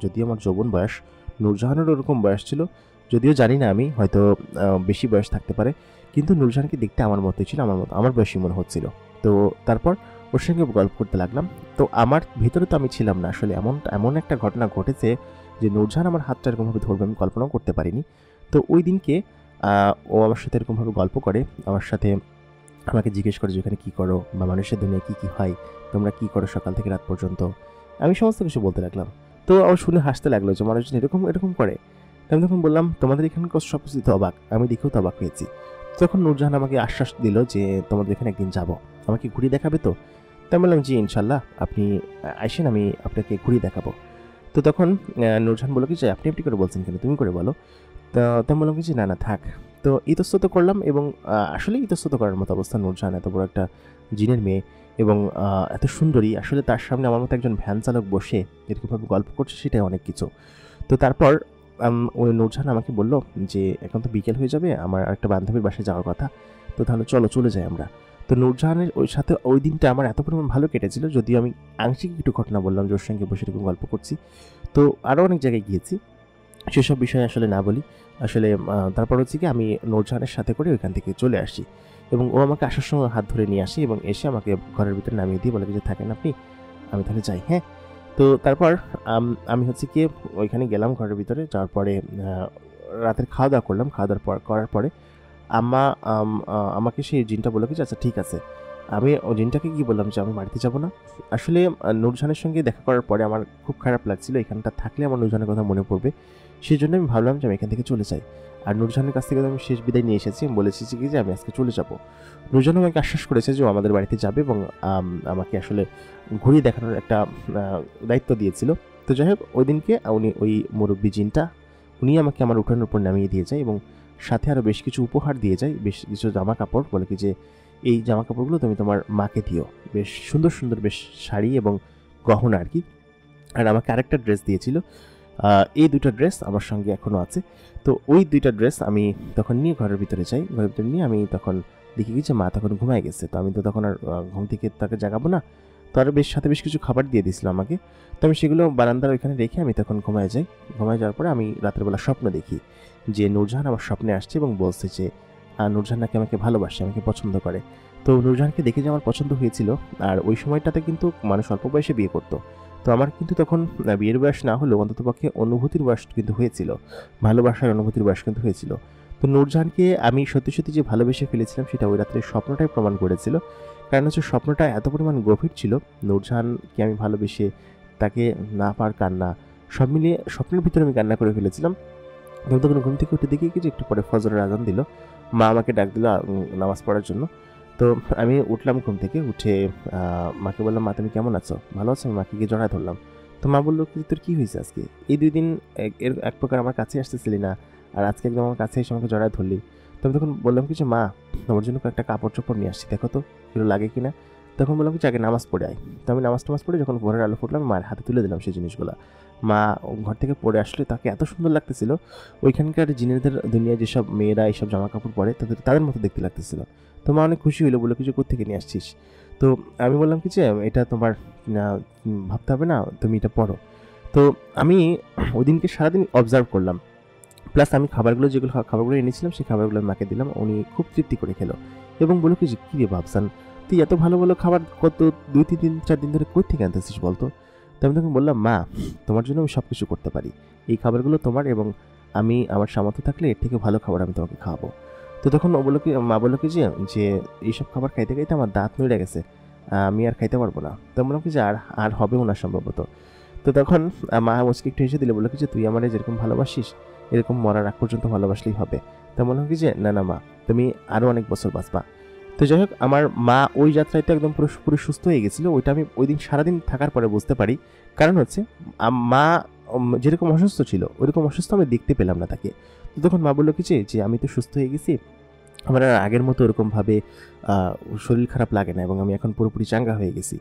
S1: যদিও আমার যৌবন বয়স, নূরজাহানেরও ওরকম বয়স ছিল, যদিও জানি না আমি, হয়তো বেশি বয়স থাকতে পারে, কিন্তু নূরজাহানকে দেখতে আমার মতোই ছিল, আমার বয়সী মনে হচ্ছিল। তো তারপর ওর সঙ্গে গল্প করতে লাগলাম। তো আমার ভিতরে তো আমি ছিলাম না, আসলে এমন একটা ঘটনা ঘটেছে যে নূরজাহান আমার হাতটা এরকমভাবে ধরবে আমি কল্পনাও করতে পারিনি। তো ওই দিনকে ও আমার সাথে এরকমভাবে গল্প করে, আমার সাথে আমাকে জিজ্ঞেস করে যে এখানে কী করো, বা মানুষের দুনিয়ায় কী কী হয়, তোমরা কী করো সকাল থেকে রাত পর্যন্ত। আমি সমস্ত কিছু বলতে লাগলাম। তো আমার শুনে হাসতে লাগলো যে মানুষজন এরকম এরকম করে। আমি তখন বললাম তোমাদের এখানকার সব কিছু তো অবাক, আমি দেখেও তো অবাক হয়েছি। তখন নূরজাহান আমাকে আশ্বাস দিল যে তোমাদের এখানে একদিন যাব, আমাকে ঘুরিয়ে দেখাবে তো। তাই বললাম জি ইনশাল্লাহ, আপনি আসেন, আমি আপনাকে ঘুরিয়ে দেখাবো। তো তখন নূরজাহান বলল কি যে আপনি করে বলছেন কেন, তুমি করে বলো। তো তেমন বললাম কি যে না না থাক। তো ইতস্তত করলাম, এবং আসলে ইতস্তত করার মতো অবস্থা, নূরজাহান এত বড় একটা জিনের মেয়ে এবং এত সুন্দরী, আসলে তার সামনে আমার মতো একজন ভ্যান চালক বসে এরকমভাবে গল্প করছে, সেটাই অনেক কিছু। তো তারপর ওই নূরজাহান আমাকে বলল যে এখন তো বিকেল হয়ে যাবে, আমার একটা বান্ধবীর বাসায় যাওয়ার কথা, তো তাহলে চলে যাই আমরা। তো নূরজাহানের ওই সাথে ওই দিনটা আমার এত পরিমাণ ভালো কেটেছিল, যদিও আমি আংশিক একটু ঘটনা বললাম যে ওর সঙ্গে বসে এরকম গল্প করছি। তো আরও অনেক জায়গায় গিয়েছি, সেসব বিষয়ে আসলে না বলি। আসলে তারপর হচ্ছে কি আমি নূরজাহানের সাথে করে ওইখান থেকে চলে আসি, এবং ও আমাকে আসার সময় হাত ধরে নিয়ে আসে এবং এসে আমাকে ঘরের ভিতরে নামিয়ে দিয়ে বলে যে থাকেন আপনি, আমি তাহলে যাই। হ্যাঁ। তো তারপর আমি হচ্ছে কি ওইখানে গেলাম ঘরের ভিতরে, যাওয়ার পরে রাতের খাওয়া দাওয়া করলাম। খাওয়া দাওয়ার করার পরে আমাকে সেই জিনটা বললো কি যে আচ্ছা ঠিক আছে। আমি ওই জিনটাকে কি বললাম যে আমি বাড়িতে যাব না। আসলে নূরজাহানের সঙ্গে দেখা করার পরে আমার খুব খারাপ লাগছিল, এখানটা থাকলে আমার নূরজাহানের কথা মনে পড়বে, সেই জন্য আমি ভাবলাম যে আমি এখান থেকে চলে যাই। আর নূরজাহানের কাছ থেকে আমি শেষ বিদায় নিয়ে এসেছি, আমি বলে এসেছি কি যে আমি আজকে চলে যাব। নূরজাহান আমাকে আশ্বাস করেছে যে ও আমাদের বাড়িতে যাবে, এবং আমাকে আসলে ঘুরিয়ে দেখানোর একটা দায়িত্ব দিয়েছিল। তো যাই হোক, ওই দিনকে উনি ওই মুরব্বী জিনটা উনি আমাকে আমার উঠানের উপর নামিয়ে দিয়ে যায়, এবং সাথে আরও বেশ কিছু উপহার দিয়ে যায়, বেশ কিছু জামা কাপড়, বলে কি যে এই জামা কাপড়গুলো তুমি তোমার মাকে দিও, বেশ সুন্দর সুন্দর বেশ শাড়ি এবং গহনা আর কি। আর আমাকে আরেকটা ড্রেস দিয়েছিল, এই দুটো ড্রেস আমার সঙ্গে এখনও আছে। তো ওই দুইটা ড্রেস আমি তখন নিয়ে ঘরের ভিতরে যাই, ঘরের ভিতরে নিয়ে আমি তখন দেখি কি যে মা তখন ঘুমায় গেছে। তো আমি তো তখন আর ঘুম থেকে তাকে জাগাবো না, তো আর বেশ কিছু খাবার দিয়ে দিয়েছিল আমাকে। তো আমি সেগুলো বারান্দার ওইখানে রেখে আমি তখন ঘুমায় যাই। ঘুমায় যাওয়ার পরে আমি রাতের বেলা স্বপ্ন দেখি যে নূরজাহান আমার স্বপ্নে আসছে এবং বলছে যে নূরজাহান নাকি আমাকে ভালোবাসে, আমাকে পছন্দ করে। তো নূরজাহানকে দেখে যে আমার পছন্দ হয়েছিল, আর ওই সময়টাতে কিন্তু মানুষ অল্প বয়সে বিয়ে করতো। তো আমার কিন্তু তখন বিয়ের বয়স না হলেও অন্ততপক্ষে অনুভূতির বয়স কিন্তু হয়েছিল, ভালোবাসার অনুভূতির বয়স কিন্তু হয়েছিল। তো নূরজাহানকে আমি সত্যি সত্যি যে ভালোবেসে ফেলেছিলাম সেটা ওই রাত্রে স্বপ্নটাই প্রমাণ করেছিল। কারণ হচ্ছে স্বপ্নটা এত পরিমাণ গভীর ছিল, নূরজাহানকে আমি ভালোবেসে তাকে না পার কান্না সব মিলিয়ে স্বপ্নের ভিতরে আমি কান্না করে ফেলেছিলাম। আমি তখন ঘুম থেকে উঠে দেখি কি যে একটু পরে ফজরের আজান দিল, মা আমাকে ডাক দিল নামাজ পড়ার জন্য। তো আমি উঠলাম ঘুম থেকে, উঠে মাকে বললাম, মা তুমি কেমন আছো, ভালো আছো? আমি মাকে গিয়ে জড়ায় ধরলাম। তো মা বললো কি তোর কী হয়েছে আজকে, এই 2 দিন এক প্রকার আমার কাছে আসতেছিলি না, আর আজকে একদম আমার কাছে এসে আমাকে জড়ায় ধরলি। তো আমি তখন বললাম কি যে মা তোমার জন্য একটা কাপড় চোপড় নিয়ে আসছি, দেখো তো এগুলো লাগে কিনা। তখন বললাম কি যে আগে নামাজ পড়ে আয়। তো আমি নামাজ পড়ে যখন ভোরের আলো ফুটলাম মায়ের হাতে তুলে দিলাম সেই জিনিসগুলো। মা ঘর থেকে পরে আসলে তাকে এত সুন্দর লাগতেছিল, ওইখানকার জিনেদের দুনিয়ায় যেসব মেয়েরা এইসব জামা কাপড় পরে তাদের মতো দেখতে লাগতেছিল। তো মা অনেক খুশি হলো, বললো কিছু কোত্থেকে নিয়ে আসছিস। তো আমি বললাম কি যে এটা তোমার ভাবতে হবে না, তুমি এটা পড়ো। তো আমি ওই দিনকে সারাদিন অবজার্ভ করলাম, প্লাস আমি খাবারগুলো এনেছিলাম সেই খাবারগুলো মাকে দিলাম, উনি খুব তৃপ্তি করে খেলো এবং বললো কি যে কী রে ভাবসান, তুই এত ভালো ভালো খাবার কত 2-3-4 দিন ধরে কোত্থেকে আনতেছিস বলতো। তো আমি তখন বললাম, মা তোমার জন্য আমি সব কিছু করতে পারি, এই খাবারগুলো তোমার, এবং আমি আমার সামর্থ্য থাকলে এর থেকে ভালো খাবার আমি তোমাকে খাওয়াবো। তো তখন মা বললো কি যে এইসব খাবার খাইতে খাইতে আমার দাঁত নড়ে গেছে, আমি আর খাইতে পারবো না। তো বললাম কি যে আর হবেও না সম্ভবত। তো তখন মা মুচকি একটু হেসে দিলে, বললো কি যে তুই আমার যেরকম ভালোবাসিস এরকম মরার আগ পর্যন্ত ভালোবাসলেই হবে। তো বললাম কি যে না মা, তুমি আরও অনেক বছর বাঁচবা। তো যাই হোক, আমার মা ওই যাত্রায় তো একদম পুরোপুরি সুস্থ হয়ে গেছিলো, ওইটা আমি ওই দিন সারাদিন থাকার পরে বুঝতে পারি। কারণ হচ্ছে মা যেরকম অসুস্থ ছিল ওইরকম অসুস্থ আমি দেখতে পেলাম না তাকে। তো তখন মা বললো কি যে আমি তো সুস্থ হয়ে গেছি, আমার আর আগের মতো ওরকমভাবে শরীর খারাপ লাগে না এবং আমি এখন পুরোপুরি চাঙ্গা হয়ে গেছি।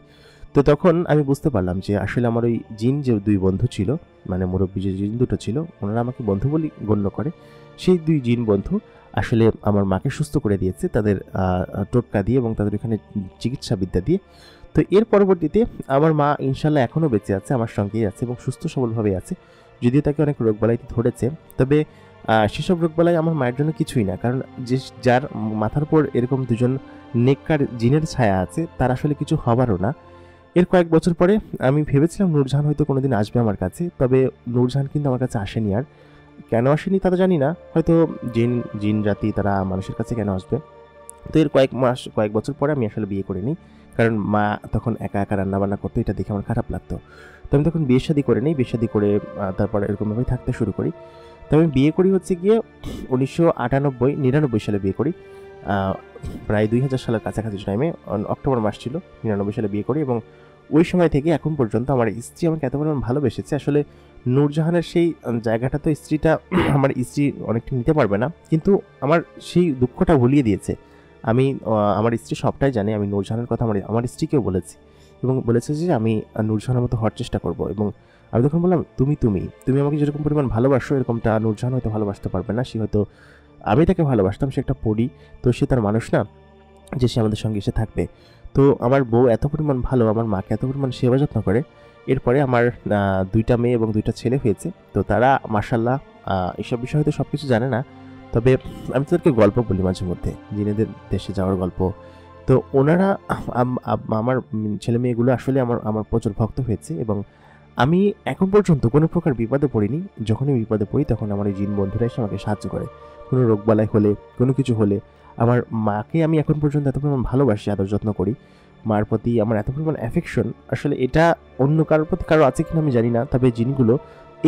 S1: তো তখন আমি বুঝতে পারলাম যে আসলে আমার ওই জিন যে 2 বন্ধু ছিল, মানে মুরব্বী যে জিন 2টো ছিল, ওনারা আমাকে বন্ধু বলি গণ্য করে, সেই 2 জিন বন্ধু আসলে আমার মাকে সুস্থ করে দিয়েছে তাদের টোটকা দিয়ে এবং তাদের এখানে চিকিৎসা বিদ্যা দিয়ে। তো এর পরবর্তীতে আমার মা ইনশাল্লাহ এখনও বেঁচে আছে, আমার সঙ্গেই আছে এবং সুস্থ সবলভাবে আছে। যদিও তাকে অনেক রোগবালাই ধরেছে, তবে সেসব রোগবালাই আমার মায়ের জন্য কিছুই না। কারণ যার মাথার উপর এরকম 2জন নেককার জিনের ছায়া আছে তার আসলে কিছু হবারও না। এর কয়েক বছর পরে আমি ভেবেছিলাম নূরজাহান হয়তো কোনোদিন আসবে আমার কাছে, তবে নূরজাহান কিন্তু আমার কাছে আসেনি। আর কেন আসেনি তা তো জানি না, হয়তো জিন জাতি তারা মানুষের কাছে কেন আসবে। তো এর কয়েক বছর পরে আমি আসলে বিয়ে করিনি, কারণ মা তখন একা একা রান্নাবান্না করতো, এটা দেখে আমার খারাপ লাগতো। তো আমি তখন বিয়ে শাদী করে নিই, বিয়ে শাদী করে তারপরে এরকমভাবেই থাকতে শুরু করি। তো আমি বিয়ে করি হচ্ছে গিয়ে 1999 সালে বিয়ে করি, প্রায় 2000 সালের কাছাকাছি টাইমে, অক্টোবর মাস ছিল, 99 সালে বিয়ে করি। এবং ওই সময় থেকে এখন পর্যন্ত আমার স্ত্রী আমাকে এত পরিমাণ ভালোবেসেছে। আসলে নূরজাহানের সেই জায়গাটা তো স্ত্রীটা আমার স্ত্রী অনেকটা নিতে পারবে না, কিন্তু আমার সেই দুঃখটা ভুলিয়ে দিয়েছে। আমি আমার স্ত্রী সবটাই জানে, আমি নূরজাহানের কথা আমার স্ত্রীকেও বলেছি এবং বলেছে যে আমি নূরজাহানের মতো হওয়ার চেষ্টা করব। এবং আমি তখন বললাম, তুমি আমাকে যেরকম পরিমাণ ভালোবাসো এরকমটা নূরজাহান হয়তো ভালোবাসতে পারবে না, সে হয়তো, আমি তাকে ভালোবাসতাম, সে একটা পরী, তো সে তার মানুষ না যে সে আমাদের সঙ্গে এসে থাকবে। তো আমার বউ এত পরিমাণ ভালো, আমার মাকে এত পরিমাণ সেবা যত্ন করে। এরপরে আমার 2টা মেয়ে এবং 2টা ছেলে হয়েছে। তো তারা মাশাআল্লাহ এসব বিষয় হয়তো সব কিছু জানে না, তবে আমি তাদেরকে গল্প বলি মাঝে মধ্যে, জিনেদের দেশে যাওয়ার গল্প। তো ওনারা আমার ছেলে মেয়েগুলো আসলে আমার প্রচুর ভক্ত হয়েছে এবং আমি এখন পর্যন্ত কোনো প্রকার বিপদে পড়িনি। যখনই বিপদে পড়ি তখন আমার এই জিন বন্ধুরা এসে আমাকে সাহায্য করে। কোনো রোগবালাই হলে, কোনো কিছু হলে, আমার মাকে আমি এখন পর্যন্ত এত পরিমাণ ভালোবাসি, আদর যত্ন করি। মার প্রতি আমার এত পরিমাণ অ্যাফেকশন, আসলে এটা অন্য কারোর প্রতি কারো আছে কিনা আমি জানি না, তবে জিনগুলো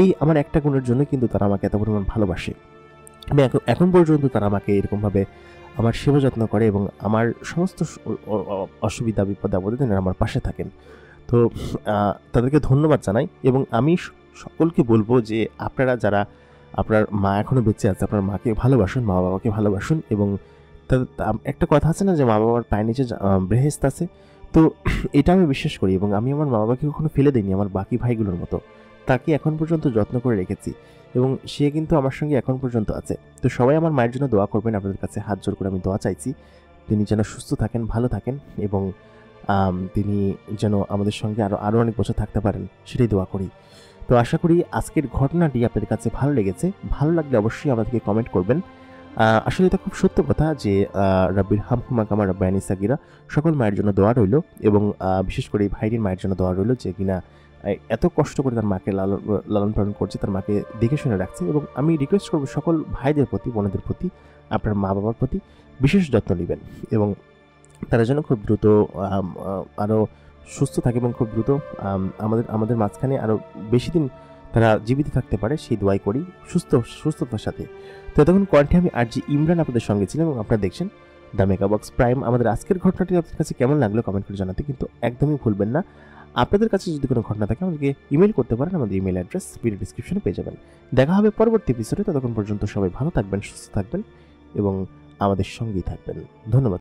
S1: এই আমার একটা গুণের জন্য কিন্তু তারা আমাকে এত পরিমাণ ভালোবাসে। আমি এখন পর্যন্ত তারা আমাকে এরকমভাবে আমার সেবা যত্ন করে এবং আমার সমস্ত অসুবিধা বিপদে আপদে তারা আমার পাশে থাকেন। তো তাদেরকে ধন্যবাদ জানাই এবং আমি সকলকে বলবো যে আপনারা যারা আপনার মা এখনও বেঁচে আছে, আপনার মাকে ভালোবাসুন, মা বাবাকে ভালোবাসুন এবং একটা কথা আছে না যে মা বাবার পায়ের নিচে বেহেশত আছে, তো এটা আমি বিশ্বাস করি এবং আমি আমার মা বাবাকে কখনো ফেলে দিইনি আমার বাকি ভাইগুলোর মতো। তাকে এখন পর্যন্ত যত্ন করে রেখেছি এবং সে কিন্তু আমার সঙ্গে এখন পর্যন্ত আছে। তো সবাই আমার মায়ের জন্য দোয়া করবেন, আপনাদের কাছে হাত জোর করে আমি দোয়া চাইছি তিনি যেন সুস্থ থাকেন, ভালো থাকেন এবং তিনি যেন আমাদের সঙ্গে আরও অনেক বছর থাকতে পারেন, সেটাই দোয়া করি। তো আশা করি আজকের ঘটনাটি আপনাদের কাছে ভালো লেগেছে। ভালো লাগলে অবশ্যই আমাদেরকে কমেন্ট করবেন। আসলে এটা খুব সত্য কথা যে রাব্বির হামহুমা কামা রাব্বায়ানি সাগীরা, সকল মায়ের জন্য দোয়া রইল এবং বিশেষ করে এই ভাইটির মায়ের জন্য দোয়া রইল যে কিনা এত কষ্ট করে তার মাকে লালন পালন করছে, তার মাকে দেখে শুনে রাখছে। এবং আমি রিকোয়েস্ট করব সকল ভাইদের প্রতি, বোনদের প্রতি, আপনার মা বাবার প্রতি বিশেষ যত্ন নেবেন এবং তারা যেন খুব দ্রুত আরও সুস্থ থাকে এবং খুব দ্রুত আমাদের মাঝখানে আরও বেশি দিন তারা জীবিত থাকতে পারে, সেই দোয়াই করি সুস্থতার সাথে। তো এতক্ষণ কণ্ঠে আমি আরজি ইমরান আপনাদের সঙ্গে ছিলাম এবং আপনারা দেখছেন দ্য মেগা বক্স প্রাইম। আমাদের আজকের ঘটনাটি আপনাদের কাছে কেমন লাগলো কমেন্ট করে জানাতে কিন্তু একদমই ভুলবেন না। আপনাদের কাছে যদি কোনো ঘটনা থাকে আমাদেরকে ইমেল করতে পারেন, আমাদের ইমেল অ্যাড্রেস ভিডিও ডিসক্রিপশনে পেয়ে যাবেন। দেখা হবে পরবর্তী এপিসোডে। ততক্ষণ পর্যন্ত সবাই ভালো থাকবেন, সুস্থ থাকবেন এবং আমাদের সঙ্গেই থাকবেন। ধন্যবাদ।